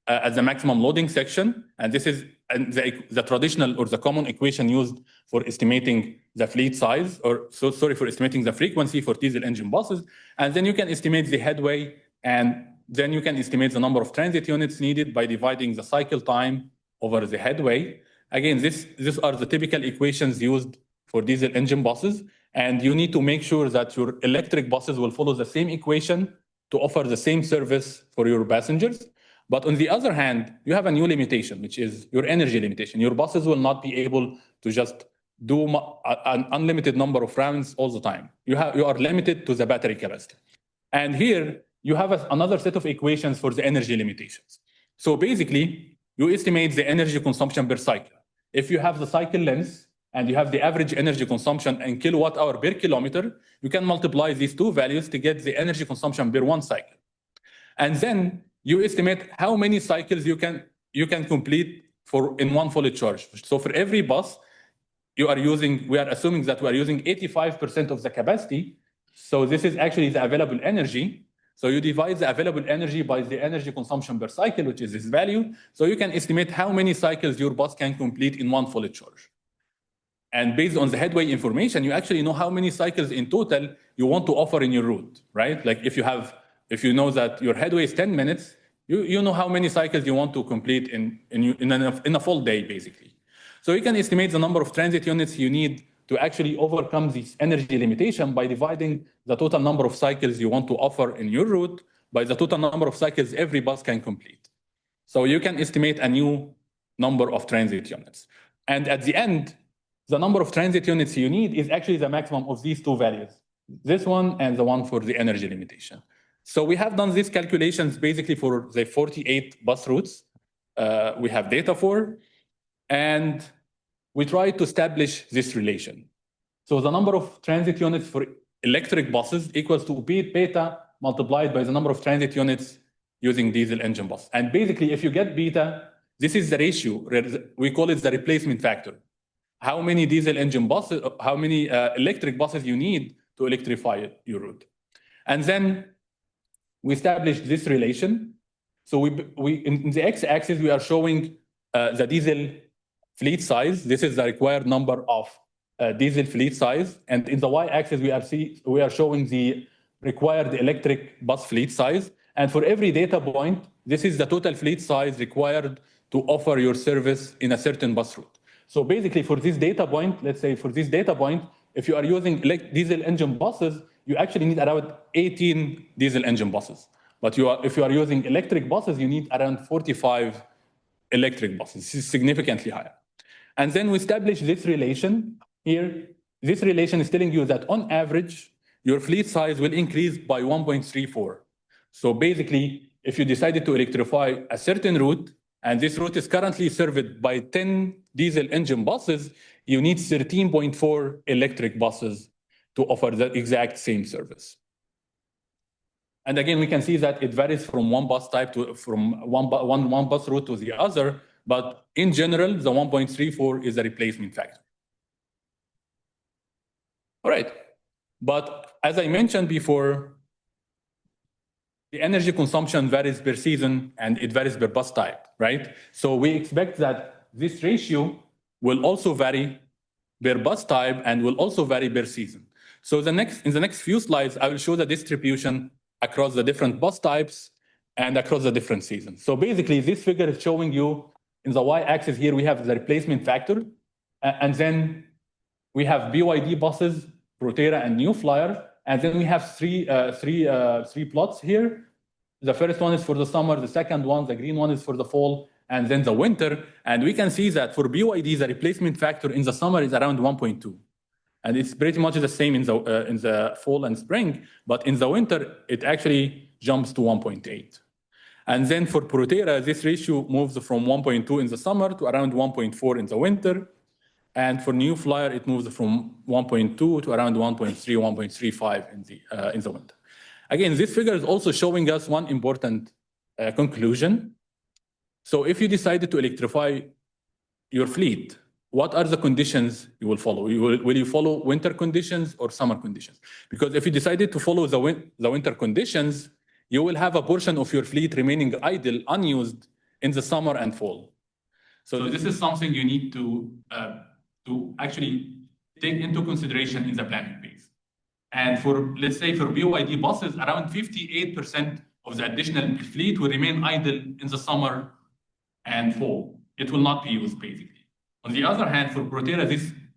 at the maximum loading section, and this is the traditional or the common equation used for estimating the fleet size, or for estimating the frequency for diesel engine buses. And then you can estimate the headway, and then you can estimate the number of transit units needed by dividing the cycle time over the headway. Again, these are the typical equations used for diesel engine buses, and you need to make sure that your electric buses will follow the same equation to offer the same service for your passengers. But on the other hand, you have a new limitation, which is your energy limitation. Your buses will not be able to just do an unlimited number of rounds all the time. You are limited to the battery capacity. And here, you have another set of equations for the energy limitations. So basically, you estimate the energy consumption per cycle. If you have the cycle length and you have the average energy consumption in kilowatt hour per kilometer, you can multiply these two values to get the energy consumption per one cycle. And then you estimate how many cycles you can complete in one fully charged. So for every bus, we are assuming that we are using 85% of the capacity. So this is actually the available energy. So you divide the available energy by the energy consumption per cycle, which is this value. So you can estimate how many cycles your bus can complete in one fully charge. And based on the headway information, you actually know how many cycles in total you want to offer in your route, right? Like if you know that your headway is 10 minutes, you know how many cycles you want to complete in a full day, basically. So you can estimate the number of transit units you need to actually overcome this energy limitation by dividing the total number of cycles you want to offer in your route by the total number of cycles every bus can complete. So you can estimate a new number of transit units. And at the end, the number of transit units you need is actually the maximum of these two values, this one and the one for the energy limitation. So we have done these calculations basically for the 48 bus routes we have data for, and we try to establish this relation. So the number of transit units for electric buses equals to beta multiplied by the number of transit units using diesel engine bus. And basically, if you get beta, this is the ratio. We call it the replacement factor. How many diesel engine buses, how many electric buses you need to electrify your route. And then we established this relation. So in the x-axis, we are showing the diesel fleet size. This is the required number of diesel fleet size. And in the y-axis, we are showing the required electric bus fleet size. And for every data point, this is the total fleet size required to offer your service in a certain bus route. So basically for this data point, let's say for this data point, if you are using diesel engine buses, you actually need around 18 diesel engine buses. But if you are using electric buses, you need around 45 electric buses. This is significantly higher. And then we establish this relation here. This relation is telling you that on average, your fleet size will increase by 1.34. So basically, if you decided to electrify a certain route, and this route is currently served by 10 diesel engine buses, you need 13.4 electric buses to offer the exact same service. And again, we can see that it varies from one bus type to from one bus route to the other, but in general, the 1.34 is a replacement factor. All right. But as I mentioned before, the energy consumption varies per season and it varies per bus type, right? So we expect that this ratio will also vary per bus type and will also vary per season. So in the next few slides, I will show the distribution across the different bus types and across the different seasons. So basically, this figure is showing you in the y-axis here, we have the replacement factor, and then we have BYD buses, Proterra, and New Flyer, and then we have three plots here. The first one is for the summer, the second one, the green one, is for the fall, and then the winter. And we can see that for BYD, the replacement factor in the summer is around 1.2. And it's pretty much the same in the fall and spring, but in the winter, it actually jumps to 1.8. And then for Proterra, this ratio moves from 1.2 in the summer to around 1.4 in the winter. And for New Flyer, it moves from 1.2 to around 1.3, 1.35 in the winter. Again, this figure is also showing us one important conclusion. So if you decided to electrify your fleet, what are the conditions you will follow? Will you follow winter conditions or summer conditions? Because if you decided to follow the winter conditions, you will have a portion of your fleet remaining idle, unused in the summer and fall. So this is something you need to actually take into consideration in the planning phase. And for, let's say, for BYD buses, around 58% of the additional fleet will remain idle in the summer and fall. It will not be used, basically. On the other hand, for Proterra,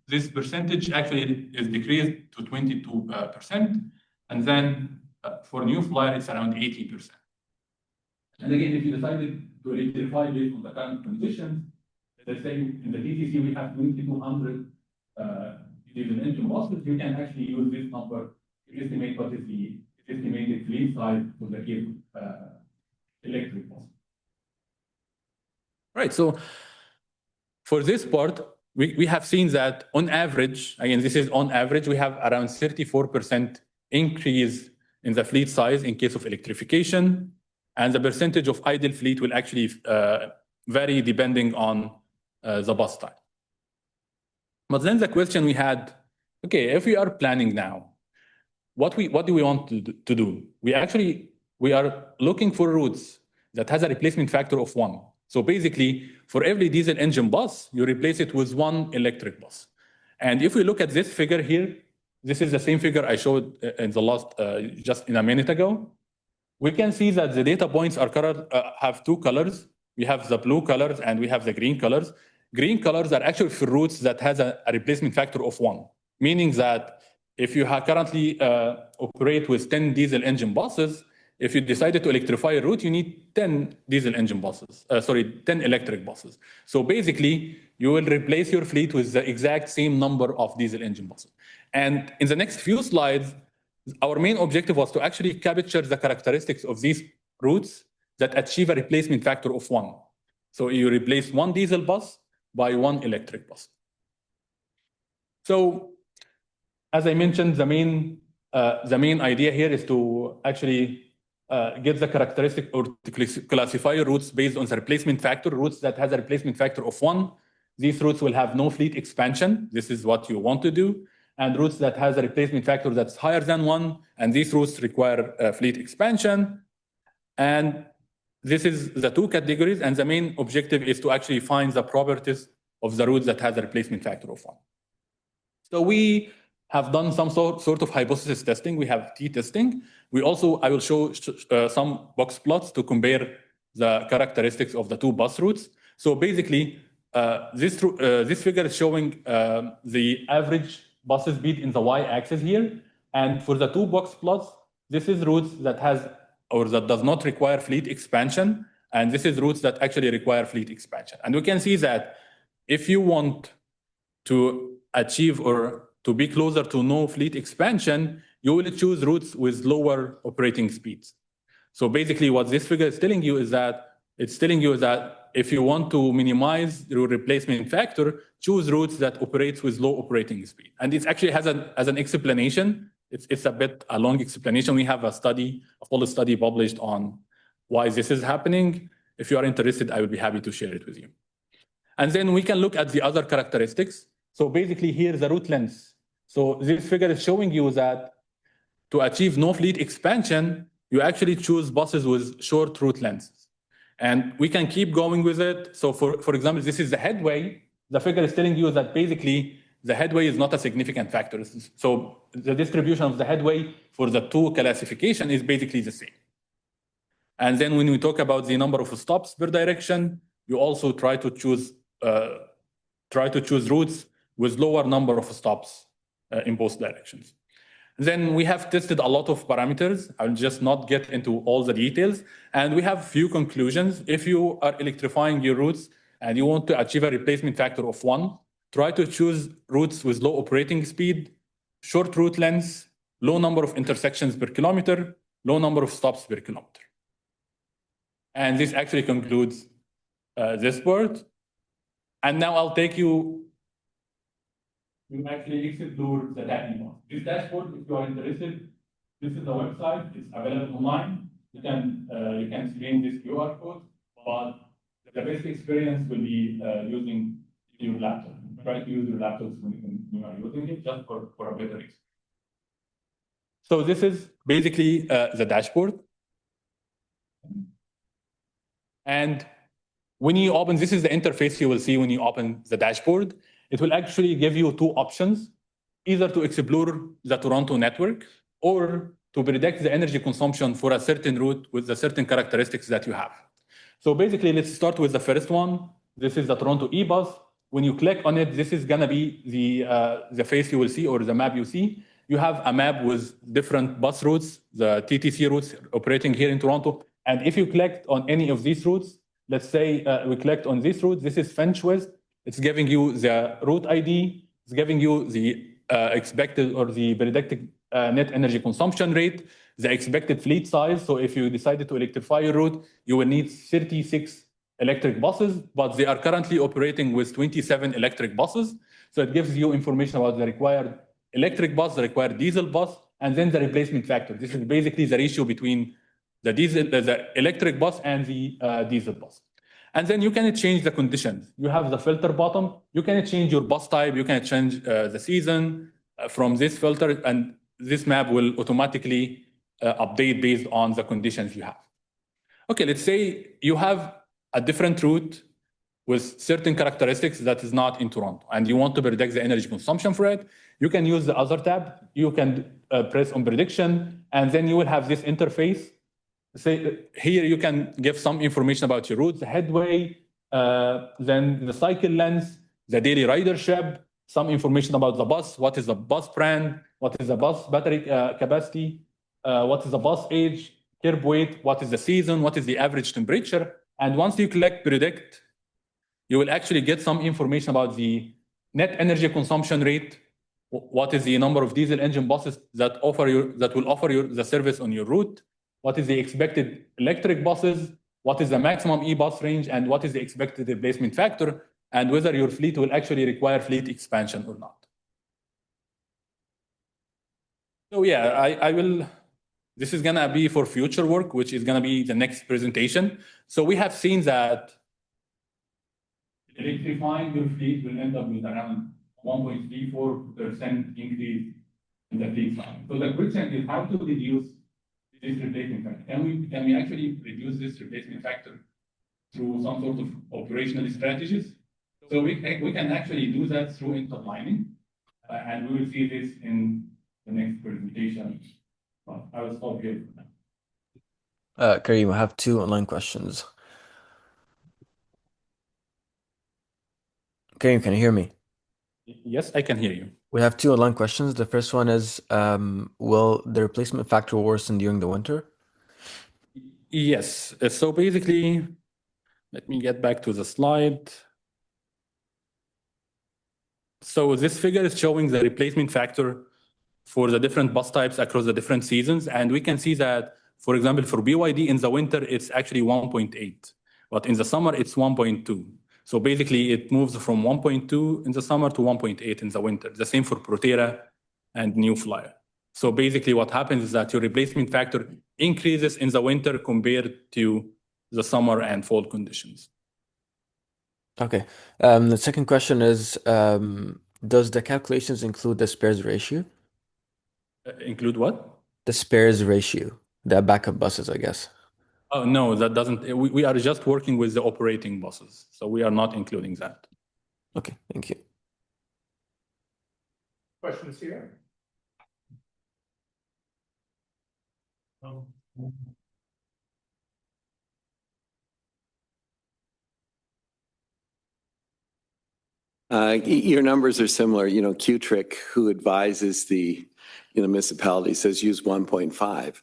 this percentage actually is decreased to 22%. And then for New Flyer, it's around 18%. And again, if you decided to electrify based on the current conditions, let's say in the DTC we have 2,200 diesel engine buses, you can actually use this number to estimate what is the estimated fleet size for the case of electric bus. Right, so for this part, we have seen that on average, again, this is on average, we have around 34% increase in the fleet size in case of electrification, and the percentage of idle fleet will actually vary depending on the bus type. But then the question we had, okay, if we are planning now, what do we want to do? We are looking for routes that has a replacement factor of 1. So basically, for every diesel engine bus, you replace it with 1 electric bus. And if we look at this figure here, this is the same figure I showed in the last, just in a minute ago. We can see that the data points are have 2 colors. We have the blue colors and we have the green colors. Green colors are actually for routes that has a replacement factor of 1, meaning that if you currently operate with 10 diesel engine buses, if you decided to electrify a route, you need 10 diesel engine buses, 10 electric buses. So basically, you will replace your fleet with the exact same number of diesel engine buses. And in the next few slides, our main objective was to actually capture the characteristics of these routes that achieve a replacement factor of 1. So you replace 1 diesel bus by 1 electric bus. So as I mentioned, the main idea here is to actually get the characteristic or to classify routes based on the replacement factor, routes that has a replacement factor of 1. These routes will have no fleet expansion. This is what you want to do. And routes that has a replacement factor that's higher than 1, and these routes require fleet expansion. And this is the 2 categories, and the main objective is to actually find the properties of the routes that has a replacement factor of 1. So we have done some sort of hypothesis testing. We have t-testing. I will show some box plots to compare the characteristics of the 2 bus routes. So basically, this figure is showing the average bus speed in the y-axis here. And for the 2 box plots, this is routes that has or that does not require fleet expansion. And this is routes that actually require fleet expansion. And we can see that if you want to achieve or to be closer to no fleet expansion, you will choose routes with lower operating speeds. So basically what this figure is telling you is that if you want to minimize your replacement factor, choose routes that operates with low operating speed. And it actually has an explanation. It's a long explanation. We have a full study published on why this is happening. If you are interested, I would be happy to share it with you. And then we can look at the other characteristics. So basically here, the route length So this figure is showing you that to achieve no fleet expansion, you actually choose buses with short route lengths. And we can keep going with it. So for example, this is the headway. The figure is telling you that basically the headway is not a significant factor. So the distribution of the headway for the two classification is basically the same. And then when we talk about the number of stops per direction, you also try to choose routes with lower number of stops in both directions. Then we have tested a lot of parameters. I'll just not get into all the details. And we have few conclusions. If you are electrifying your routes and you want to achieve a replacement factor of 1, try to choose routes with low operating speed, short route lengths, low number of intersections per kilometer, low number of stops per kilometer. And this actually concludes this part. And now I'll take you to actually explore the dashboard. This dashboard, if you are interested, this is the website. It's available online. You can scan this QR code, but the best experience will be using your laptop. Try to use your laptops when you are using it, just for a better experience. So this is basically the dashboard. And when you open, this is the interface you will see when you open the dashboard. It will actually give you two options, either to explore the Toronto network or to predict the energy consumption for a certain route with the certain characteristics that you have. So basically, let's start with the first one. This is the Toronto e-bus. When you click on it, this is gonna be the face you will see or the map you see. You have a map with different bus routes, the TTC routes operating here in Toronto. And if you click on any of these routes, let's say we clicked on this route, this is Finch West. It's giving you the route ID. It's giving you the expected or the predicted net energy consumption rate, the expected fleet size. So if you decided to electrify your route, you will need 36 electric buses, but they are currently operating with 27 electric buses. So it gives you information about the required electric bus, the required diesel bus, and then the replacement factor. This is basically the ratio between the electric bus and the diesel bus. And then you can change the conditions. You have the filter bottom. You can change your bus type. You can change the season from this filter, and this map will automatically update based on the conditions you have. Okay, let's say you have a different route with certain characteristics that is not in Toronto, and you want to predict the energy consumption for it. You can use the other tab. You can press on prediction, and then you will have this interface. Say here you can give some information about your route, the headway, then the cycle length, the daily ridership, some information about the bus, what is the bus brand, what is the bus battery capacity, what is the bus age, curb weight, what is the season, what is the average temperature. And once you click predict, you will actually get some information about the net energy consumption rate, what is the number of diesel engine buses that will offer you the service on your route, what is the expected electric buses, what is the maximum e-bus range, and what is the expected replacement factor, and whether your fleet will actually require fleet expansion or not. So yeah, I will, this is gonna be for future work, which is gonna be the next presentation. So we have seen that electrifying your fleet will end up with around 1.34% increase in the fleet size. So the question is how to reduce this replacement factor. Can we actually reduce this replacement factor through some sort of operational strategies? So we can actually do that through interlining, and we will see this in the next presentation. Well, I will stop here for now. Kareem, I have 2 online questions. Kareem, can you hear me? Yes, I can hear you. We have 2 online questions. The first one is, will the replacement factor worsen during the winter? Yes. So basically, let me get back to the slide. So this figure is showing the replacement factor for the different bus types across the different seasons. And we can see that, for example, for BYD in the winter, it's actually 1.8, but in the summer, it's 1.2. So basically, it moves from 1.2 in the summer to 1.8 in the winter. The same for Proterra and New Flyer. So basically, what happens is that your replacement factor increases in the winter compared to the summer and fall conditions. Okay. The second question is, Does the calculations include the spares ratio? Include what? The spares ratio, the backup buses, I guess. Oh, no, that doesn't. We are just working with the operating buses. So we are not including that. Okay, thank you. Questions here? Your numbers are similar. Q-Trick, who advises the municipality, says use 1.5.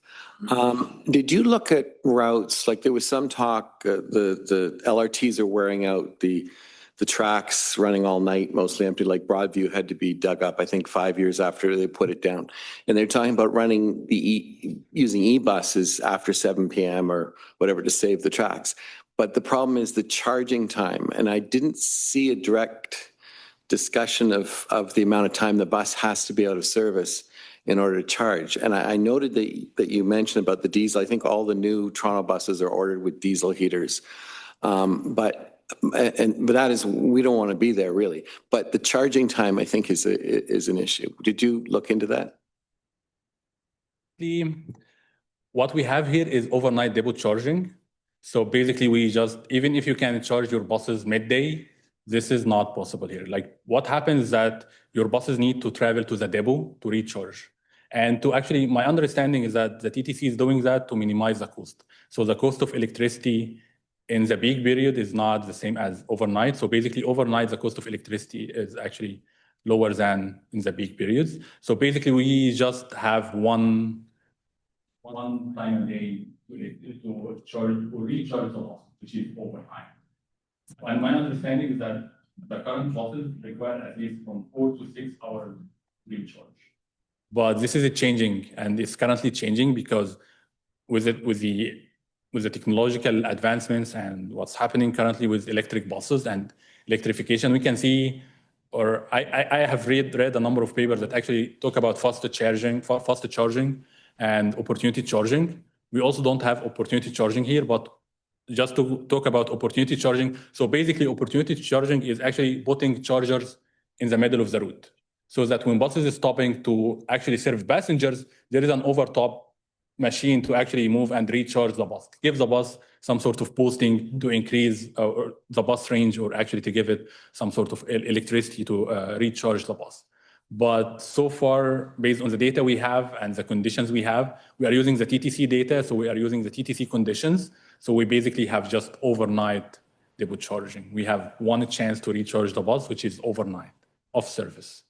Did you look at routes, like there was some talk, the LRTs are wearing out, the tracks running all night, mostly empty, like Broadview had to be dug up, I think 5 years after they put it down. And they're talking about running using e-buses after 7 p.m. or whatever to save the tracks. But the problem is the charging time, and I didn't see a direct discussion of the amount of time the bus has to be out of service in order to charge. And I noted that you mentioned about the diesel. I think all the new Toronto buses are ordered with diesel heaters. But that is, we don't want to be there really. But the charging time, I think, is an issue. Did you look into that? What we have here is overnight depot charging. So basically, even if you can charge your buses midday, this is not possible here. Like what happens is that your buses need to travel to the depot to recharge. And my understanding is that the TTC is doing that to minimize the cost. So the cost of electricity in the peak period is not the same as overnight. So basically overnight, the cost of electricity is actually lower than in the peak periods. So basically we just have one time a day to charge or recharge the bus, which is overnight. And my understanding is that the current buses require at least from 4 to 6 hours recharge. But this is changing, and it's currently changing because with the technological advancements and what's happening currently with electric buses and electrification, we can see, or I have read a number of papers that actually talk about faster charging and opportunity charging. We also don't have opportunity charging here, but just to talk about opportunity charging. So basically opportunity charging is actually putting chargers in the middle of the route so that when buses is stopping to actually serve passengers, there is an overtop machine to actually move and recharge the bus, give the bus some sort of boosting to increase the bus range, or actually to give it some sort of electricity to recharge the bus. But so far, based on the data we have and the conditions we have, we are using the TTC data, so we are using the TTC conditions. So we basically have just overnight depot charging. We have one chance to recharge the bus, which is overnight, off service.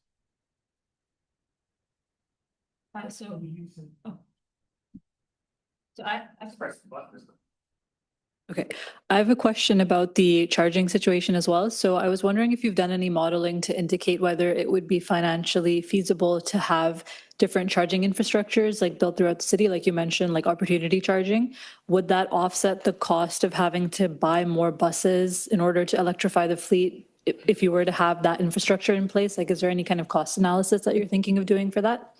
Okay, I have a question about the charging situation as well. So I was wondering if you've done any modeling to indicate whether it would be financially feasible to have different charging infrastructures like built throughout the city, like you mentioned, like opportunity charging. Would that offset the cost of having to buy more buses in order to electrify the fleet if you were to have that infrastructure in place? Like, is there any kind of cost analysis that you're thinking of doing for that?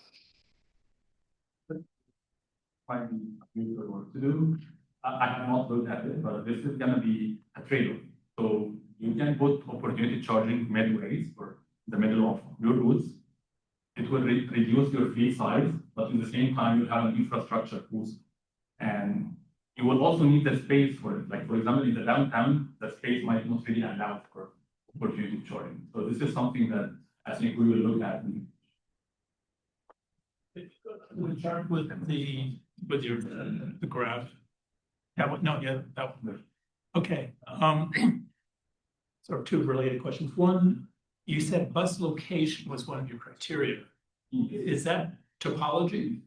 Finding user work to do. I have not looked at it, but this is going to be a trade-off. So you can put opportunity charging midways or the middle of your routes. It will reduce your fleet size, but at the same time, you have an infrastructure boost. And you will also need the space for it. Like, for example, in the downtown, the space might not really allow for opportunity charging. So this is something that I think we will look at. We chart with your the graph. That one, no, yeah, that one. Okay. So two related questions. One, you said bus location was one of your criteria. Is that topology?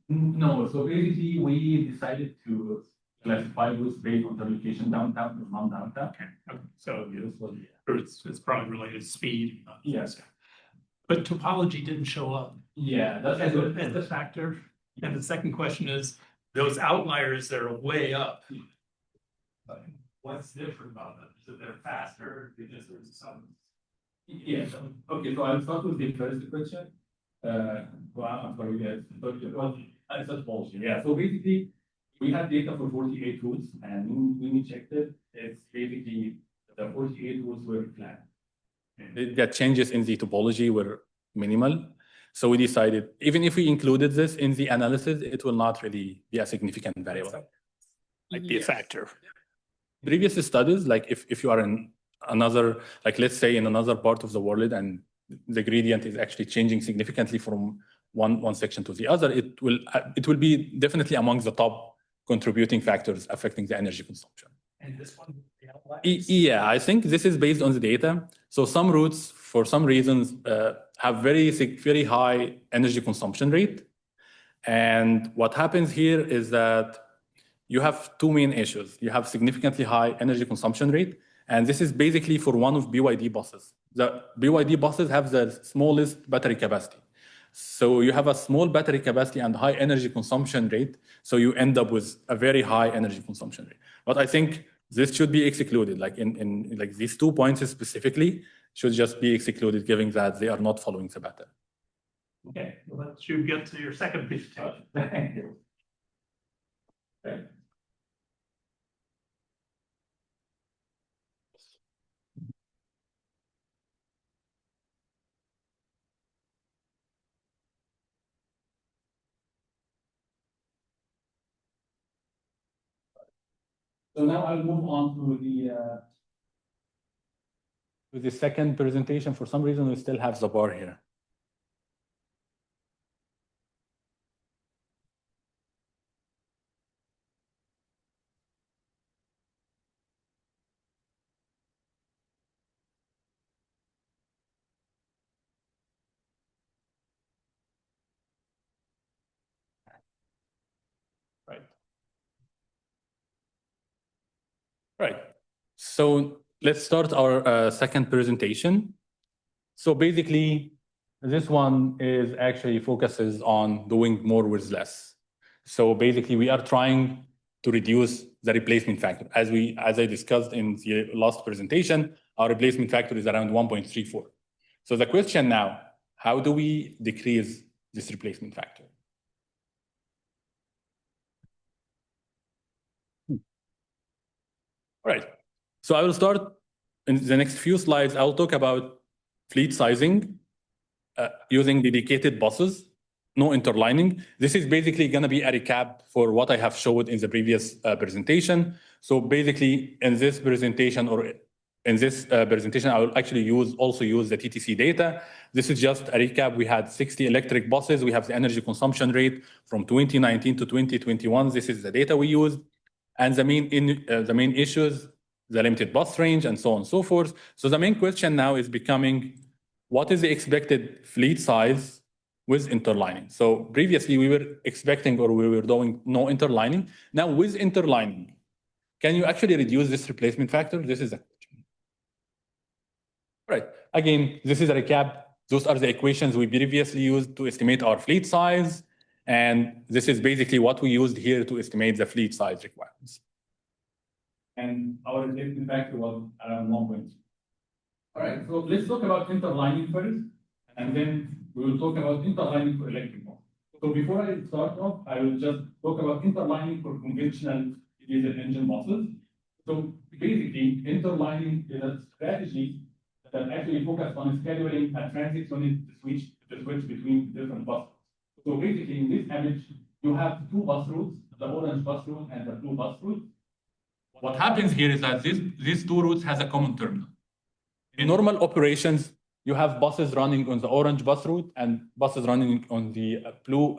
No. So basically, we decided to classify routes based on the location downtown or non-downtown. Okay. So it's probably related to speed. Yes. But topology didn't show up. Yeah, that's as a factor. And the second question is, those outliers that are way up. What's different about them? Is that they're faster? Because there's some. Yeah. Okay. So I'll start with the first question. Well, I'm sorry, guys. Well, it's a bullshit. Yeah. So basically, we had data for 48 routes, and when we checked it, it's basically the 48 routes were flat. The changes in the topology were minimal. So we decided, even if we included this in the analysis, it will not really be a significant variable. Might be a factor. Previous studies, like if you are in another, like let's say in another part of the world and the gradient is actually changing significantly from one section to the other, it will be definitely among the top contributing factors affecting the energy consumption. And this one, Yeah, I think this is based on the data. So some routes, for some reasons, have very high energy consumption rate. And what happens here is that you have two main issues. You have significantly high energy consumption rate, and this is basically for one of BYD buses. The BYD buses have the smallest battery capacity. So you have a small battery capacity and high energy consumption rate, so you end up with a very high energy consumption rate. But I think this should be excluded, like in like these 2 points specifically should just be excluded, given that they are not following the pattern. okay, well, let's you get to your second presentation. Okay. So now I'll move on to the second presentation. For some reason, we still have the bar here. Right. Right. So let's start our second presentation. So basically, this one is actually focuses on doing more with less. So basically, we are trying to reduce the replacement factor. As I discussed in the last presentation, our replacement factor is around 1.34. So the question now, how do we decrease this replacement factor? All right. So I will start in the next few slides. I'll talk about fleet sizing using dedicated buses, no interlining. This is basically going to be a recap for what I have showed in the previous presentation. So basically, in this presentation, I will actually also use the TTC data. This is just a recap. We had 60 electric buses. We have the energy consumption rate from 2019 to 2021. This is the data we used. And the main issues, the limited bus range, and so on and so forth. So the main question now is becoming, what is the expected fleet size with interlining? So previously we were expecting, or we were doing no interlining. Now with interlining, can you actually reduce this replacement factor? This is a question. Right. Again, this is a recap. Those are the equations we previously used to estimate our fleet size. And this is basically what we used here to estimate the fleet size requirements. And our replacement factor was around 1.2. All right, so let's talk about interlining first, and then we will talk about interlining for electric motors. So before I start off, I will just talk about interlining for conventional diesel engine buses. So basically, interlining is a strategy that actually focuses on scheduling a transit unit to switch between different buses. So basically, in this image, you have two bus routes, the orange bus route and the blue bus route. What happens here is that these two routes has a common terminal. In normal operations, you have buses running on the orange bus route and buses running on the blue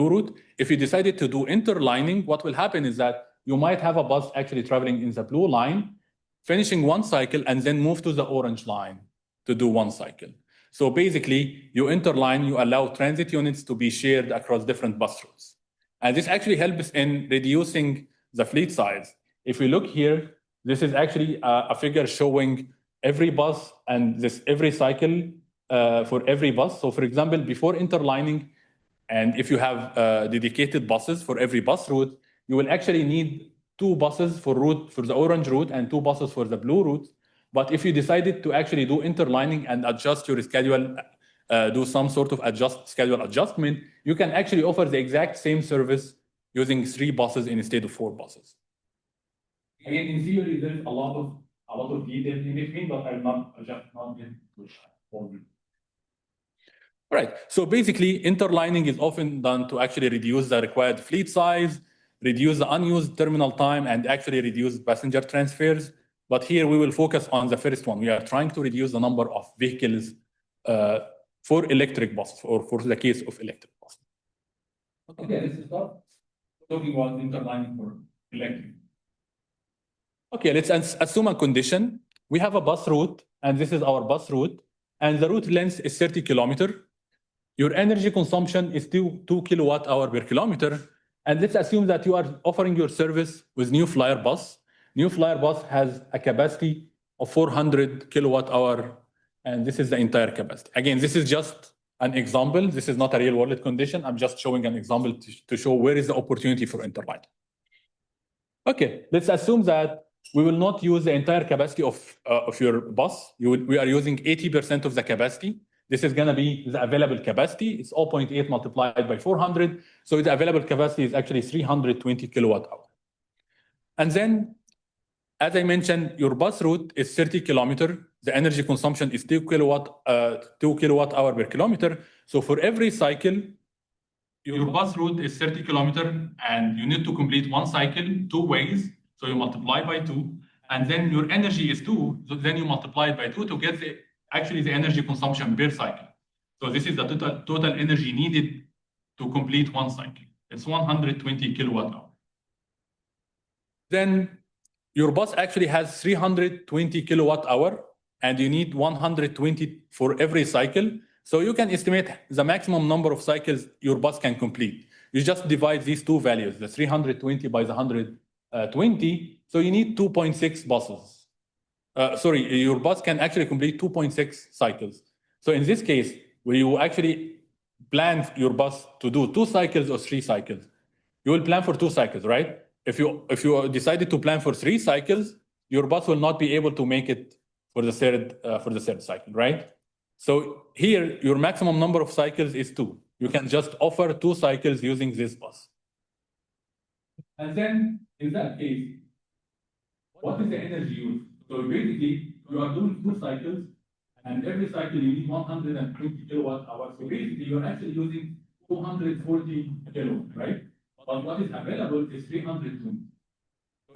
route. If you decided to do interlining, what will happen is that you might have a bus actually traveling in the blue line, finishing one cycle, and then move to the orange line to do one cycle. So basically, you interline, you allow transit units to be shared across different bus routes. And this actually helps in reducing the fleet size. If we look here, this is actually a figure showing every bus and every cycle for every bus. So for example, before interlining, and if you have dedicated buses for every bus route, you will actually need two buses for the orange route and two buses for the blue route. But if you decided to actually do interlining and adjust your schedule, do some sort of schedule adjustment, you can actually offer the exact same service using 3 buses instead of 4 buses. Again, in theory, there's a lot of a lot of details in between, but I'll just not get to all. All right, so basically interlining is often done to actually reduce the required fleet size, reduce the unused terminal time, and actually reduce passenger transfers. But here we will focus on the first one. We are trying to reduce the number of vehicles for electric buses, or for the case of electric buses. Okay, let's start talking about interlining for electric. Okay, let's assume a condition. We have a bus route, and this is our bus route, and the route length is 30 kilometers. Your energy consumption is 2 kilowatt hour per kilometer. And let's assume that you are offering your service with New Flyer bus. New Flyer bus has a capacity of 400 kilowatt hour, and this is the entire capacity. Again, this is just an example. This is not a real world condition. I'm just showing an example to show where is the opportunity for interlining. Okay, let's assume that we will not use the entire capacity of your bus. We are using 80% of the capacity. This is going to be the available capacity. It's 0.8 multiplied by 400. So the available capacity is actually 320 kilowatt hour. And then, as I mentioned, your bus route is 30 kilometers. The energy consumption is 2 kilowatt hour per kilometer. So for every cycle, your bus route is 30 kilometers, and you need to complete one cycle 2 ways. So you multiply by 2, and then your energy is 2. So then you multiply it by 2 to get the energy consumption per cycle. So this is the total energy needed to complete one cycle. It's 120 kilowatt hour. Then your bus actually has 320 kilowatt hour, and you need 120 for every cycle. So you can estimate the maximum number of cycles your bus can complete. You just divide these two values, the 320 by the 120. So you need 2.6 buses. Your bus can actually complete 2.6 cycles. So in this case, where you actually plan your bus to do 2 cycles or 3 cycles, you will plan for 2 cycles, right? If you decided to plan for 3 cycles, your bus will not be able to make it for the third cycle, right? So here, your maximum number of cycles is 2. You can just offer 2 cycles using this bus. And then, in that case, what is the energy used? So basically, you are doing 2 cycles, and every cycle you need 120 kilowatt hours. So basically, you're actually using 240 kilowatts, right? But what is available is 320.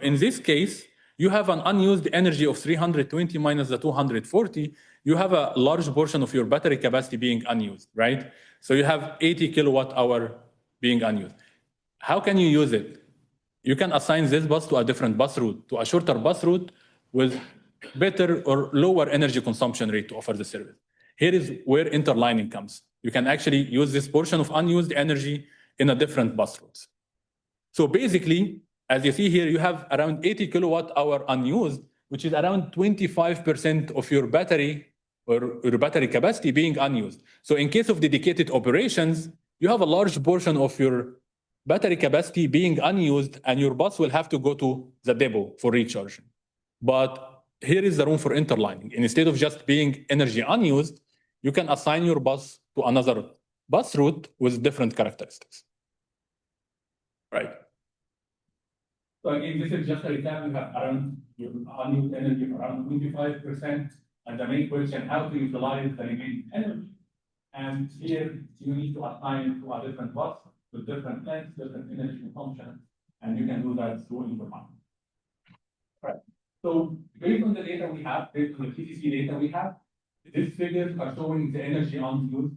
In this case, you have an unused energy of 320 minus the 240. You have a large portion of your battery capacity being unused, right? So you have 80 kilowatt hour being unused. How can you use it? You can assign this bus to a different bus route, to a shorter bus route with better or lower energy consumption rate to offer the service. Here is where interlining comes. You can actually use this portion of unused energy in a different bus routes. So basically, as you see here, you have around 80 kilowatt hour unused, which is around 25% of your battery or your battery capacity being unused. So in case of dedicated operations, you have a large portion of your battery capacity being unused, and your bus will have to go to the depot for recharging. But here is the room for interlining. Instead of just being energy unused, you can assign your bus to another bus route with different characteristics. Right. So again, this is just a recap. We have around your unused energy around 25%, and the main question, how to utilize the remaining energy? And here you need to assign to a different bus with different lengths, different energy consumption, and you can do that through interlining. Right. So based on the data we have, based on the PCC data we have, these figures are showing the energy unused.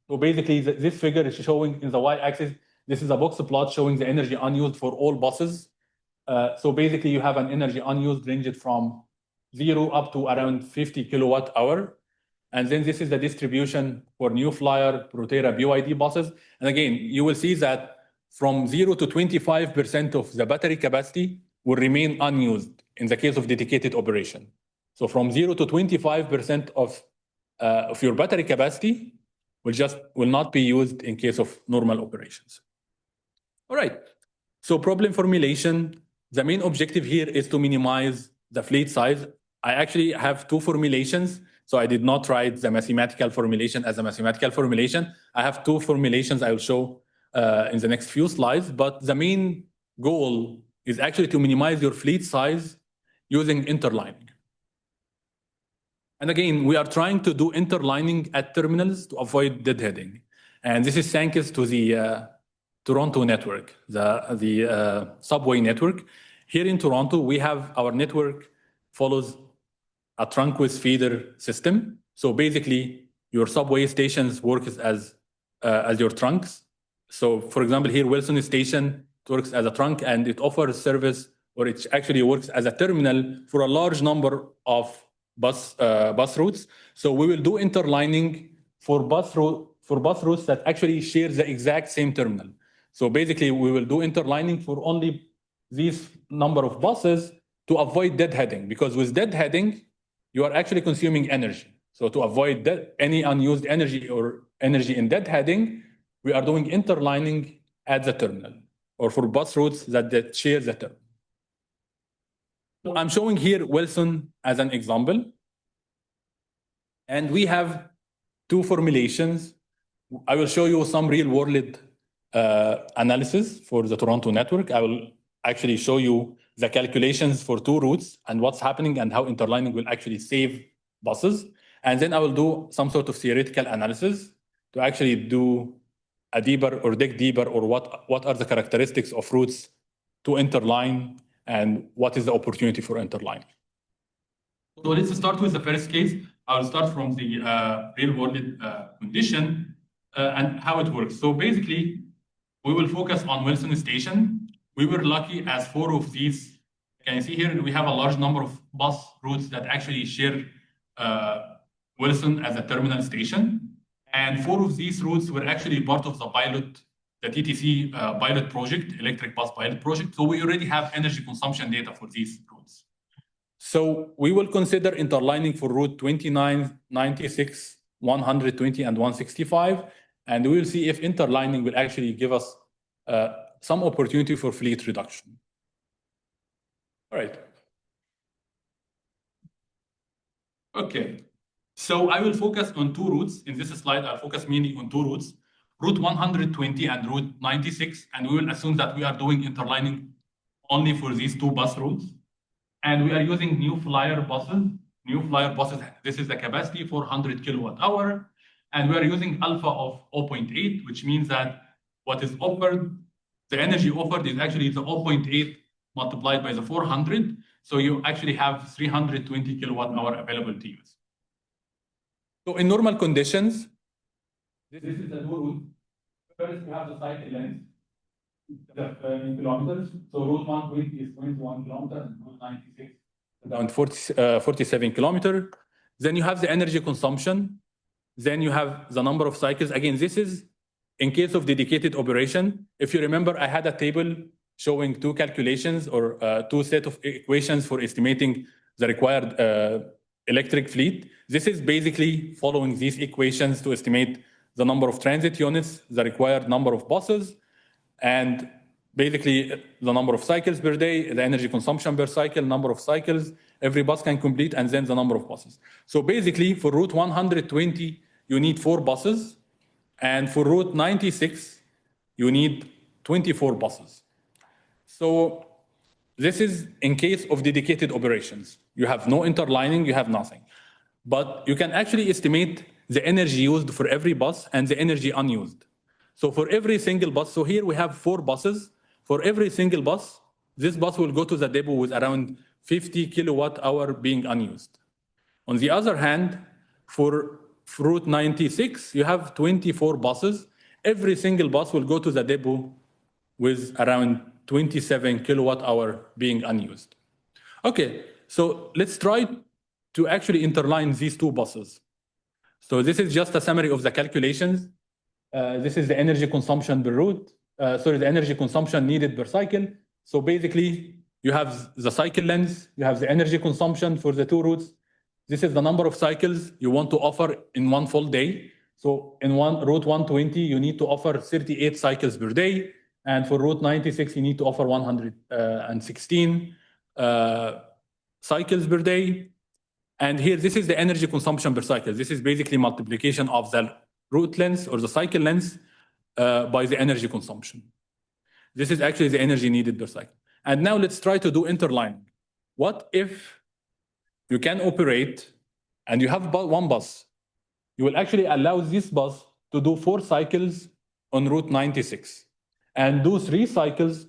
So basically, this figure is showing in the y-axis. This is a box plot showing the energy unused for all buses. So basically, you have an energy unused ranged from 0 up to around 50 kilowatt hour. And then this is the distribution for New Flyer, Proterra, BYD buses. And again, you will see that from 0 to 25% of the battery capacity will remain unused in the case of dedicated operation. So from 0 to 25% of your battery capacity will not be used in case of normal operations. All right. So problem formulation. The main objective here is to minimize the fleet size. I actually have 2 formulations. So I did not write the mathematical formulation as a mathematical formulation. I have 2 formulations I will show in the next few slides. But the main goal is actually to minimize your fleet size using interlining. And again, we are trying to do interlining at terminals to avoid deadheading. And this is thanks to the Toronto network, the subway network. Here in Toronto, we have our network follows a trunk with feeder system. So basically, your subway stations work as your trunks. So for example, here Wilson Station works as a trunk and it offers service, or it actually works as a terminal for a large number of bus routes. So we will do interlining for bus routes that actually share the exact same terminal. So basically, we will do interlining for only these number of buses to avoid deadheading, because with deadheading, you are actually consuming energy. So to avoid any unused energy or energy in deadheading, we are doing interlining at the terminal or for bus routes that share the terminal. So I'm showing here Wilson as an example. And we have two formulations. I will show you some real world analysis for the Toronto network. I will actually show you the calculations for two routes and what's happening and how interlining will actually save buses. And then I will do some sort of theoretical analysis to actually do a deeper or dig deeper, or what are the characteristics of routes to interline and what is the opportunity for interlining. So let's start with the first case. I'll start from the real world condition and how it works. So basically, we will focus on Wilson Station. We were lucky as 4 of these. Can you see here? We have a large number of bus routes that actually share Wilson as a terminal station. And 4 of these routes were actually part of the pilot, the TTC pilot project, electric bus pilot project. So we already have energy consumption data for these routes. So we will consider interlining for route 29, 96, 120, and 165. And we will see if interlining will actually give us some opportunity for fleet reduction. All right. Okay. So I will focus on 2 routes. In this slide, I'll focus mainly on 2 routes, route 120 and route 96. And we will assume that we are doing interlining only for these 2 bus routes. And we are using new flyer buses. This is the capacity, 400 kilowatt hour. And we are using alpha of 0.8, which means that what is offered, the energy offered is actually the 0.8 multiplied by the 400. So you actually have 320 kilowatt hour available to use. So in normal conditions, this is the route. First, we have the cycle length in kilometers. So route 120 is 21 kilometers, and route 96 is around 47 kilometers. Then you have the energy consumption. Then you have the number of cycles. Again, this is in case of dedicated operation. If you remember, I had a table showing 2 calculations or 2 set of equations for estimating the required electric fleet. This is basically following these equations to estimate the number of transit units, the required number of buses, and basically the number of cycles per day, the energy consumption per cycle, number of cycles every bus can complete, and then the number of buses. So basically for route 120, you need 4 buses, and for route 96, you need 24 buses. So this is in case of dedicated operations. You have no interlining, you have nothing. But you can actually estimate the energy used for every bus and the energy unused. So for every single bus, so here we have 4 buses. For every single bus, this bus will go to the depot with around 50 kilowatt hour being unused. On the other hand, for route 96, you have 24 buses. Every single bus will go to the depot with around 27 kilowatt hour being unused. Okay, so let's try to actually interline these 2 buses. So this is just a summary of the calculations. This is the energy consumption per route. The energy consumption needed per cycle. So basically, you have the cycle length, you have the energy consumption for the 2 routes. This is the number of cycles you want to offer in one full day. So in route 120, you need to offer 38 cycles per day. And for route 96, you need to offer 116 cycles per day. And here, this is the energy consumption per cycle. This is basically multiplication of the route length or the cycle length by the energy consumption. This is actually the energy needed per cycle. And now let's try to do interlining. what if you can operate and you have one bus? You will actually allow this bus to do 4 cycles on Route 96 and do 3 cycles.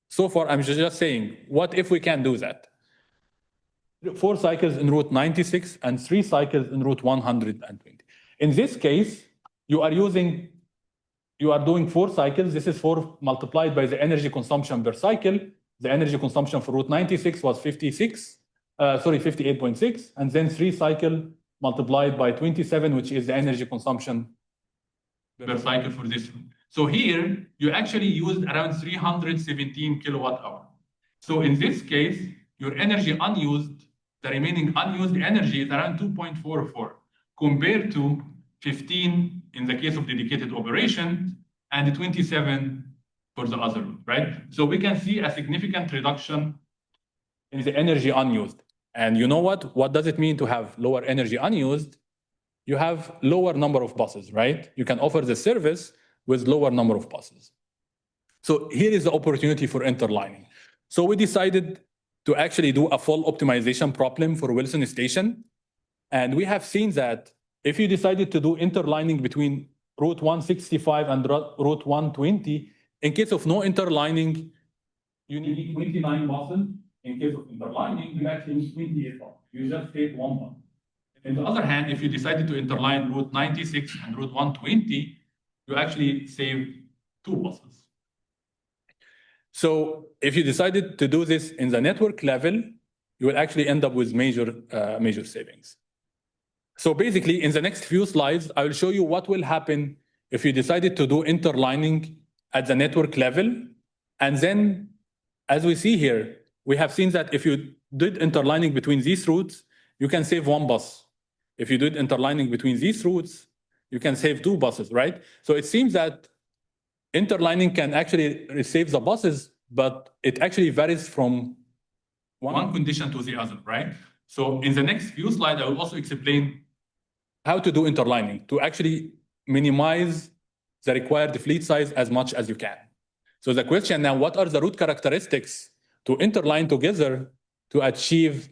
So far, I'm just saying, what if we can do that? 4 cycles in Route 96 and 3 cycles in Route 120. In this case, you are doing 4 cycles. This is 4 multiplied by the energy consumption per cycle. The energy consumption for Route 96 was 58.6, and then 3 cycle multiplied by 27, which is the energy consumption per cycle for this route. So here, you actually used around 317 kilowatt hour. So in this case, your energy unused, the remaining unused energy is around 2.44 compared to 15 in the case of dedicated operation and 27 for the other route, right? So we can see a significant reduction in the energy unused. And you know what? What does it mean to have lower energy unused? You have lower number of buses, right? You can offer the service with lower number of buses. So here is the opportunity for interlining. So we decided to actually do a full optimization problem for Wilson Station. And we have seen that if you decided to do interlining between Route 165 and Route 120, in case of no interlining, you need 29 buses. In case of interlining, you actually need 28 buses. You just take 1 bus. On the other hand, if you decided to interline Route 96 and Route 120, you actually save 2 buses. So if you decided to do this in the network level, you will actually end up with major savings. So basically, in the next few slides, I will show you what will happen if you decided to do interlining at the network level. And then, as we see here, we have seen that if you did interlining between these routes, you can save 1 bus. If you did interlining between these routes, you can save 2 buses, right? So it seems that interlining can actually save the buses, but it actually varies from one condition to the other, right? So in the next few slides, I will also explain how to do interlining to actually minimize the required fleet size as much as you can. So the question now, what are the route characteristics to interline together to achieve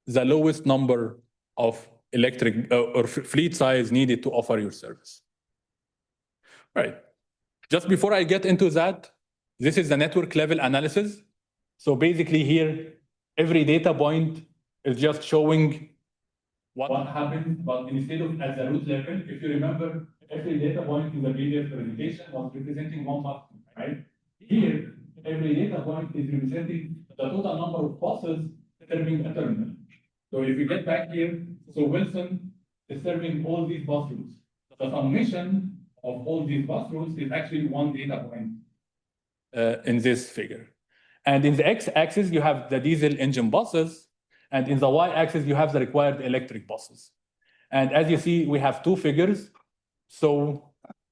the lowest number of electric or fleet size needed to offer your service? Right. Just before I get into that, this is the network level analysis. So basically here, every data point is just showing what happened, but instead of at the route level, if you remember, every data point in the previous presentation was representing 1 bus, right? Here, every data point is representing the total number of buses serving a terminal. So if we get back here, so Wilson is serving all these bus routes. The summation of all these bus routes is actually 1 data point in this figure. And in the x-axis, you have the diesel engine buses, and in the y-axis, you have the required electric buses. And as you see, we have 2 figures. So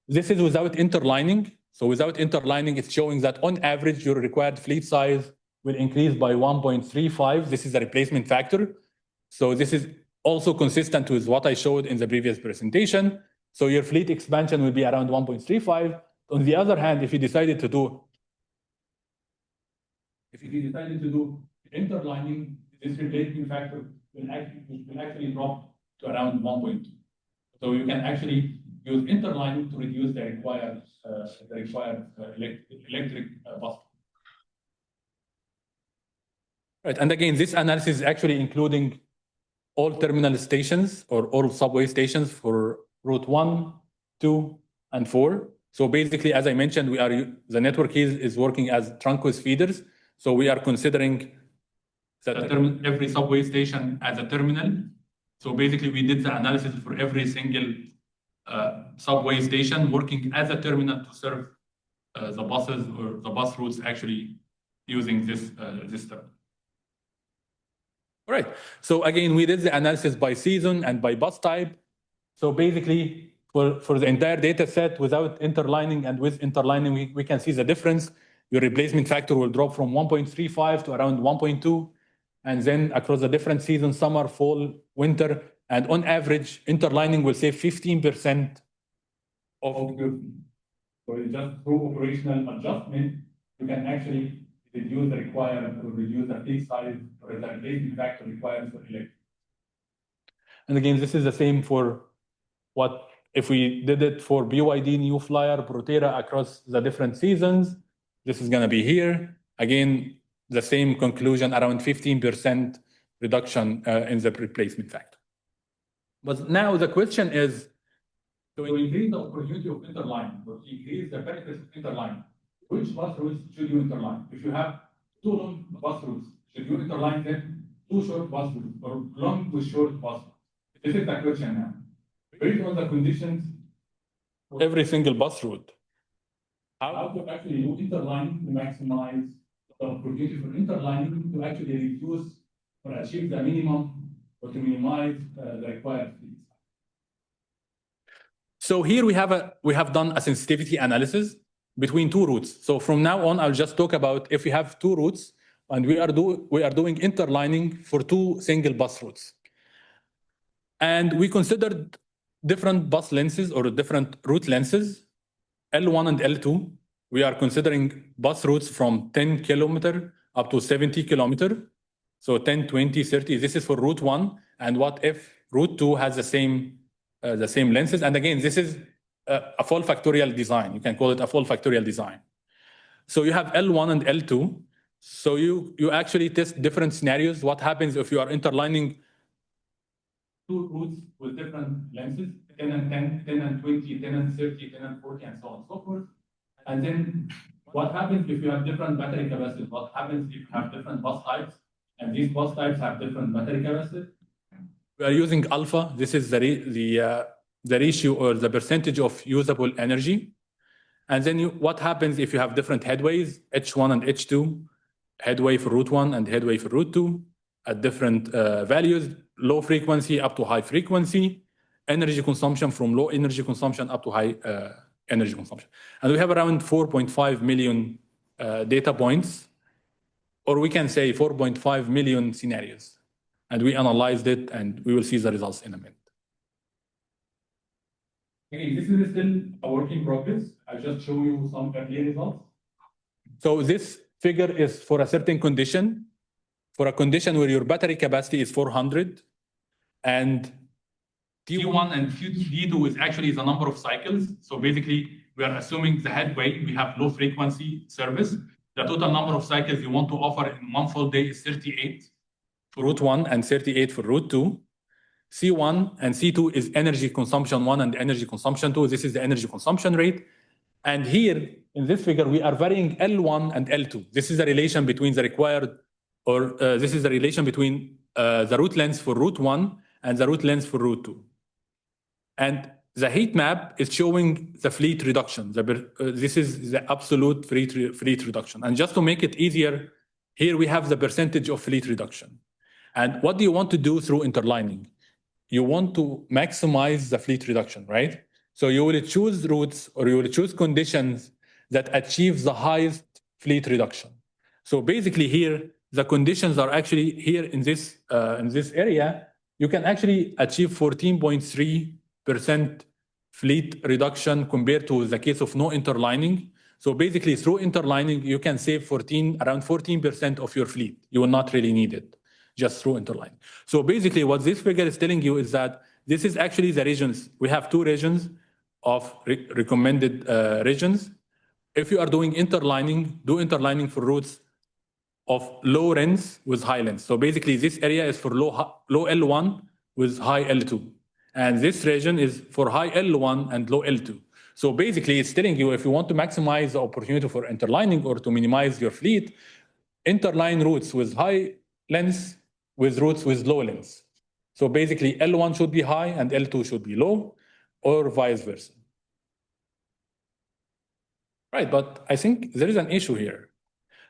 this is without interlining. So without interlining, it's showing that on average, your required fleet size will increase by 1.35. This is the replacement factor. So this is also consistent with what I showed in the previous presentation. So your fleet expansion will be around 1.35. On the other hand, if you decided to do interlining, this replacement factor will actually drop to around 1.2. So you can actually use interlining to reduce the required electric bus. Right, and again, this analysis is actually including all terminal stations or all subway stations for Route 1, 2, and 4. So basically, as I mentioned, the network is working as trunk-with feeders. So we are considering that every subway station as a terminal. So basically, we did the analysis for every single subway station working as a terminal to serve the buses or the bus routes actually using this terminal. All right. So again, we did the analysis by season and by bus type. So basically, for the entire data set, without interlining and with interlining, we can see the difference. Your replacement factor will drop from 1.35 to around 1.2. And then across the different seasons, summer, fall, winter, and on average, interlining will save 15% of your fleet. So just through operational adjustment, you can actually reduce the required or reduce the fleet size or the replacement factor required for electric. And again, this is the same for what if we did it for BYD, New Flyer, Proterra across the different seasons. This is going to be here. Again, the same conclusion, around 15% reduction in the replacement factor. But now the question is, to increase the opportunity of interline, or increase the benefits of interline, which bus routes should you interline? If you have 2 long bus routes, should you interline them 2 short bus routes, or long with short bus routes? This is the question now. Based on the conditions for every single bus route, how to actually do interlining to maximize the opportunity for interlining to actually reduce or achieve the minimum or to minimize the required fleet. So here we have done a sensitivity analysis between 2 routes. So from now on, I'll just talk about if we have 2 routes and we are doing interlining for 2 single bus routes. And we considered different bus lenses or different route lenses, L1 and L2. We are considering bus routes from 10 kilometer up to 70 kilometer. So 10, 20, 30, this is for route 1. And what if route 2 has the same lenses? And again, this is a full factorial design. You can call it a full factorial design. So you have L1 and L2. So you actually test different scenarios. What happens if you are interlining 2 routes with different lenses, 10 and 10, 10 and 20, 10 and 30, 10 and 40, and so on and so forth. And then what happens if you have different battery capacities? What happens if you have different bus types? And these bus types have different battery capacities. We are using alpha. This is the ratio or the percentage of usable energy. And then what happens if you have different headways, H1 and H2, headway for route 1 and headway for route 2 at different values, low frequency up to high frequency, energy consumption from low energy consumption up to high energy consumption. And we have around 4.5 million data points, or we can say 4.5 million scenarios. And we analyzed it, and we will see the results in a minute. Okay, this is still a work in progress. I'll just show you some early results. So this figure is for a certain condition, for a condition where your battery capacity is 400, and T1 and D2 is actually the number of cycles. So basically, we are assuming the headway, we have low frequency service. The total number of cycles you want to offer in one full day is 38 for route 1 and 38 for route 2. C1 and C2 is energy consumption 1 and energy consumption 2. This is the energy consumption rate. And here in this figure, we are varying L1 and L2. This is the relation between the required, or this is the relation between the route length for route 1 and the route length for route 2. And the heat map is showing the fleet reduction. This is the absolute fleet reduction. And just to make it easier, here we have the percentage of fleet reduction. And what do you want to do through interlining? You want to maximize the fleet reduction, right? So you will choose routes or you will choose conditions that achieve the highest fleet reduction. So basically here, the conditions are actually here in this area, you can actually achieve 14.3% fleet reduction compared to the case of no interlining. So basically through interlining, you can save around 14% of your fleet. You will not really need it just through interlining. So basically what this figure is telling you is that this is actually the regions. We have 2 regions of recommended regions. If you are doing interlining, do interlining for routes of low length with high length. So basically this area is for low L1 with high L2. And this region is for high L1 and low L2. So basically it's telling you if you want to maximize the opportunity for interlining or to minimize your fleet, interline routes with high length with routes with low length. So basically L1 should be high and L2 should be low, or vice versa. Right, but I think there is an issue here.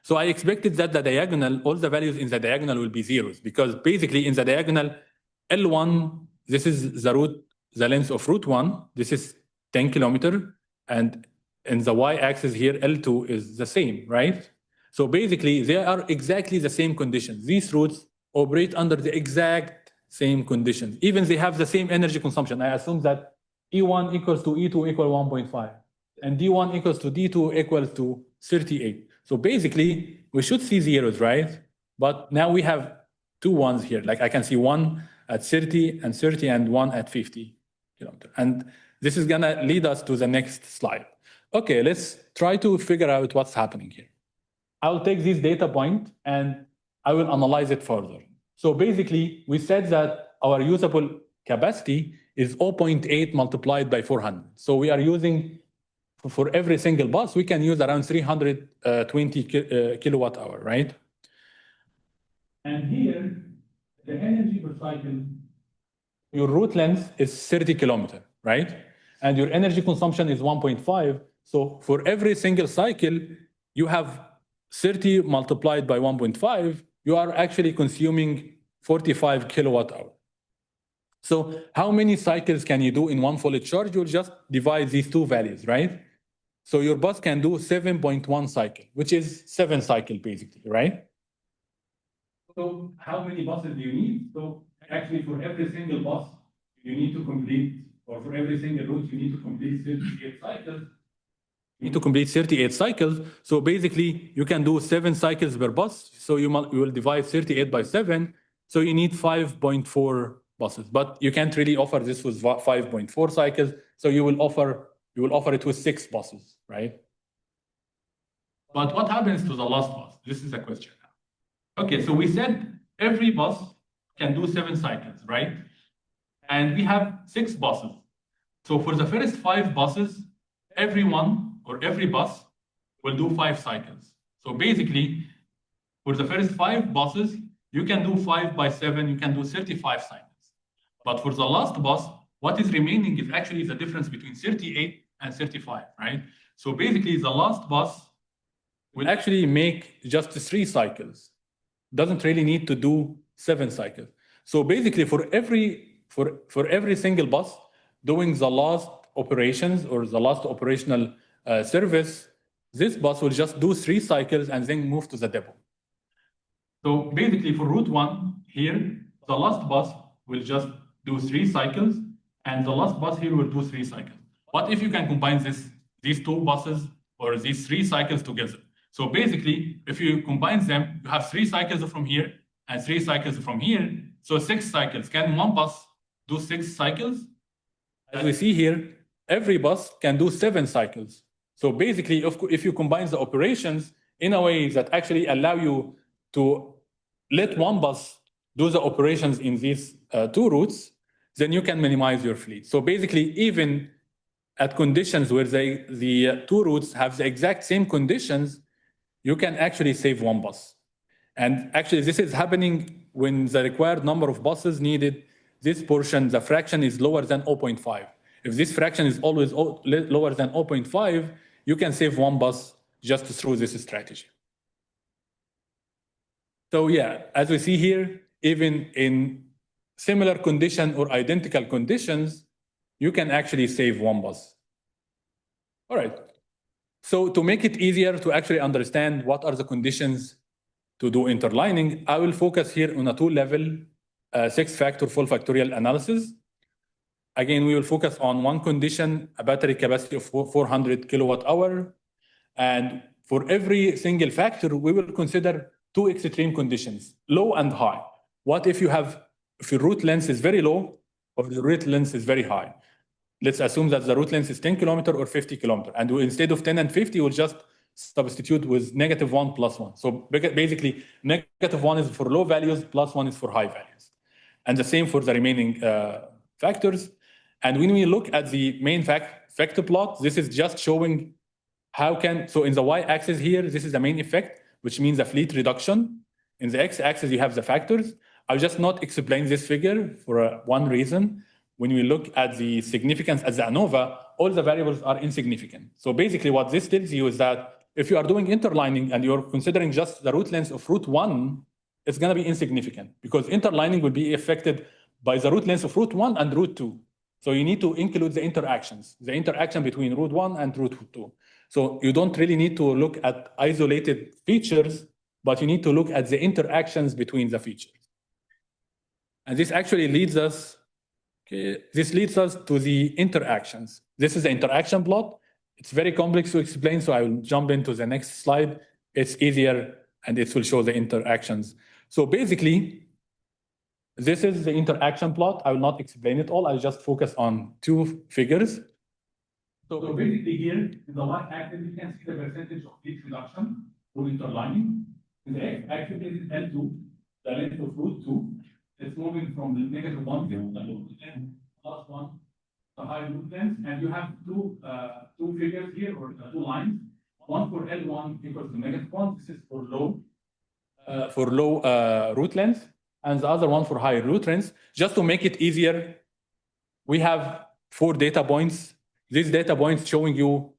So I expected that the diagonal, all the values in the diagonal will be zeros, because basically in the diagonal, L1, this is the route, the length of route 1, this is 10 kilometer, and in the y-axis here, L2 is the same, right? So basically, they are exactly the same conditions. These routes operate under the exact same conditions. Even they have the same energy consumption. I assume that E1 equals to E2 equal 1.5, and D1 equals to D2 equals to 38. So basically, we should see zeros, right? But now we have two ones here. Like I can see one at 30 and 30 and one at 50 kilometers. And this is gonna lead us to the next slide. Okay, let's try to figure out what's happening here. I'll take this data point and I will analyze it further. So basically, we said that our usable capacity is 0.8 multiplied by 400. So we are using, for every single bus, we can use around 320 kilowatt hour, right? And here, the energy per cycle, your route length is 30 kilometers, right? And your energy consumption is 1.5. So for every single cycle, you have 30 multiplied by 1.5, you are actually consuming 45 kilowatt hour. So how many cycles can you do in one fully charged? You'll just divide these two values, right? So your bus can do 7.1 cycle, which is 7 cycle basically, right? So how many buses do you need? So actually for every single bus, you need to complete, or for every single route, you need to complete 38 cycles. You need to complete 38 cycles. So basically you can do 7 cycles per bus. So you will divide 38 by 7. So you need 5.4 buses, but you can't really offer this with 5.4 cycles. So you will offer it with 6 buses, right? But what happens to the last bus? This is a question now. Okay, so we said every bus can do 7 cycles, right? And we have 6 buses. So for the first 5 buses, everyone or every bus will do 5 cycles. So basically, for the first 5 buses, you can do 5 by 7, you can do 35 cycles. But for the last bus, what is remaining is actually the difference between 38 and 35, right? So basically, the last bus will actually make just 3 cycles. Doesn't really need to do 7 cycles. So basically, for every single bus doing the last operations or the last operational service, this bus will just do 3 cycles and then move to the depot. So basically for route 1 here, the last bus will just do 3 cycles and the last bus here will do 3 cycles. What if you can combine these 2 buses or these 3 cycles together? So basically, if you combine them, you have 3 cycles from here and 3 cycles from here. So 6 cycles. Can one bus do 6 cycles? As we see here, every bus can do 7 cycles. So basically, if you combine the operations in a way that actually allow you to let one bus do the operations in these 2 routes, then you can minimize your fleet. So basically, even at conditions where the 2 routes have the exact same conditions, you can actually save 1 bus. And actually, this is happening when the required number of buses needed, this portion, the fraction is lower than 0.5. If this fraction is always lower than 0.5, you can save 1 bus just through this strategy. So yeah, as we see here, even in similar condition or identical conditions, you can actually save 1 bus. All right. So to make it easier to actually understand what are the conditions to do interlining, I will focus here on a 2-level 6-factor full factorial analysis. Again, we will focus on one condition, a battery capacity of 400 kilowatt hour. And for every single factor, we will consider 2 extreme conditions, low and high. What if your route length is very low or the route length is very high? Let's assume that the route length is 10 kilometers or 50 kilometers. And instead of 10 and 50, we'll just substitute with -1 plus 1. So basically, -1 is for low values, +1 is for high values. And the same for the remaining factors. And when we look at the main factor plot, this is just showing so in the y-axis here, this is the main effect, which means a fleet reduction. In the x-axis, you have the factors. I'll just not explain this figure for one reason. When we look at the significance at the ANOVA, all the variables are insignificant. So basically what this tells you is that if you are doing interlining and you're considering just the route length of route 1, it's going to be insignificant because interlining will be affected by the route length of route 1 and route 2. So you need to include the interaction between route 1 and route 2. So you don't really need to look at isolated features, but you need to look at the interactions between the features. And this actually leads us to the interactions. This is the interaction plot. It's very complex to explain, so I will jump into the next slide. It's easier and it will show the interactions. So basically, this is the interaction plot. I will not explain it all. I'll just focus on two figures. So basically here, in the y-axis, you can see the percentage of leak reduction through interlining. In the x-axis is L2, the length of root 2. It's moving from the -1 to the low length, +1, the high root length. And you have two figures here, or two lines. One for L1 equals to -1. This is for low root length, and the other one for high root length. Just to make it easier, we have 4 data points. These data points showing you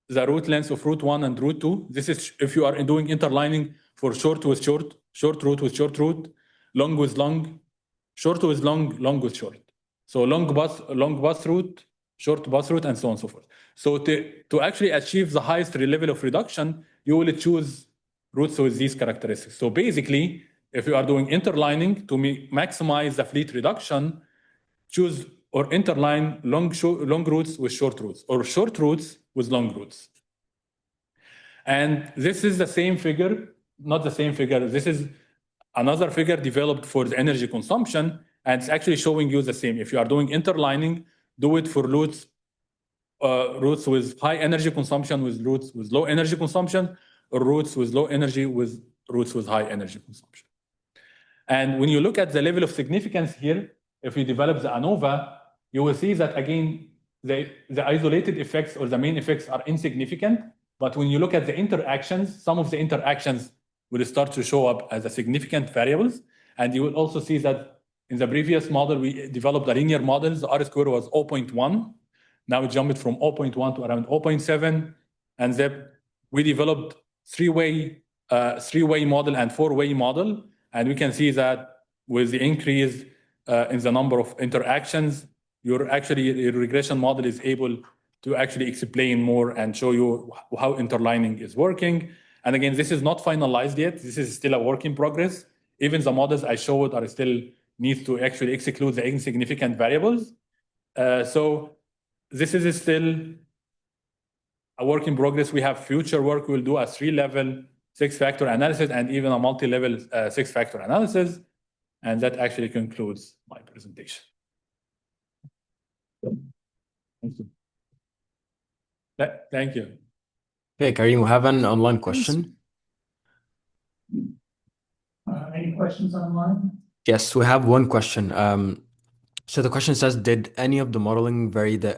the root length of root 1 and root 2. This is if you are doing interlining for short with short, short root with short root, long with long, short with long, long with short. So long bus route, short bus route, and so on and so forth. So to actually achieve the highest level of reduction, you will choose routes with these characteristics. So basically, if you are doing interlining to maximize the fleet reduction, choose or interline long routes with short routes, or short routes with long routes. And this is the same figure, not the same figure. This is another figure developed for the energy consumption, and it's actually showing you the same. If you are doing interlining, do it for routes with high energy consumption with routes with low energy consumption, or routes with low energy with routes with high energy consumption. And when you look at the level of significance here, if you develop the ANOVA, you will see that again, the isolated effects or the main effects are insignificant. But when you look at the interactions, some of the interactions will start to show up as a significant variables. And you will also see that in the previous model, we developed a linear model. The R square was 0.1. Now it jumped from 0.1 to around 0.7. And then we developed three-way model and four-way model. And we can see that with the increase in the number of interactions, your regression model is able to actually explain more and show you how interlining is working. And again, this is not finalized yet. This is still a work in progress. Even the models I showed are still need to actually exclude the insignificant variables. So this is still a work in progress. We have future work. We'll do a 3-level 6-factor analysis and even a multi-level 6-factor analysis. And that actually concludes my presentation. Thank you. Thank you. Okay, Karim, we have an online question. Any questions online? Yes, we have one question. So the question says, did any of the modeling vary the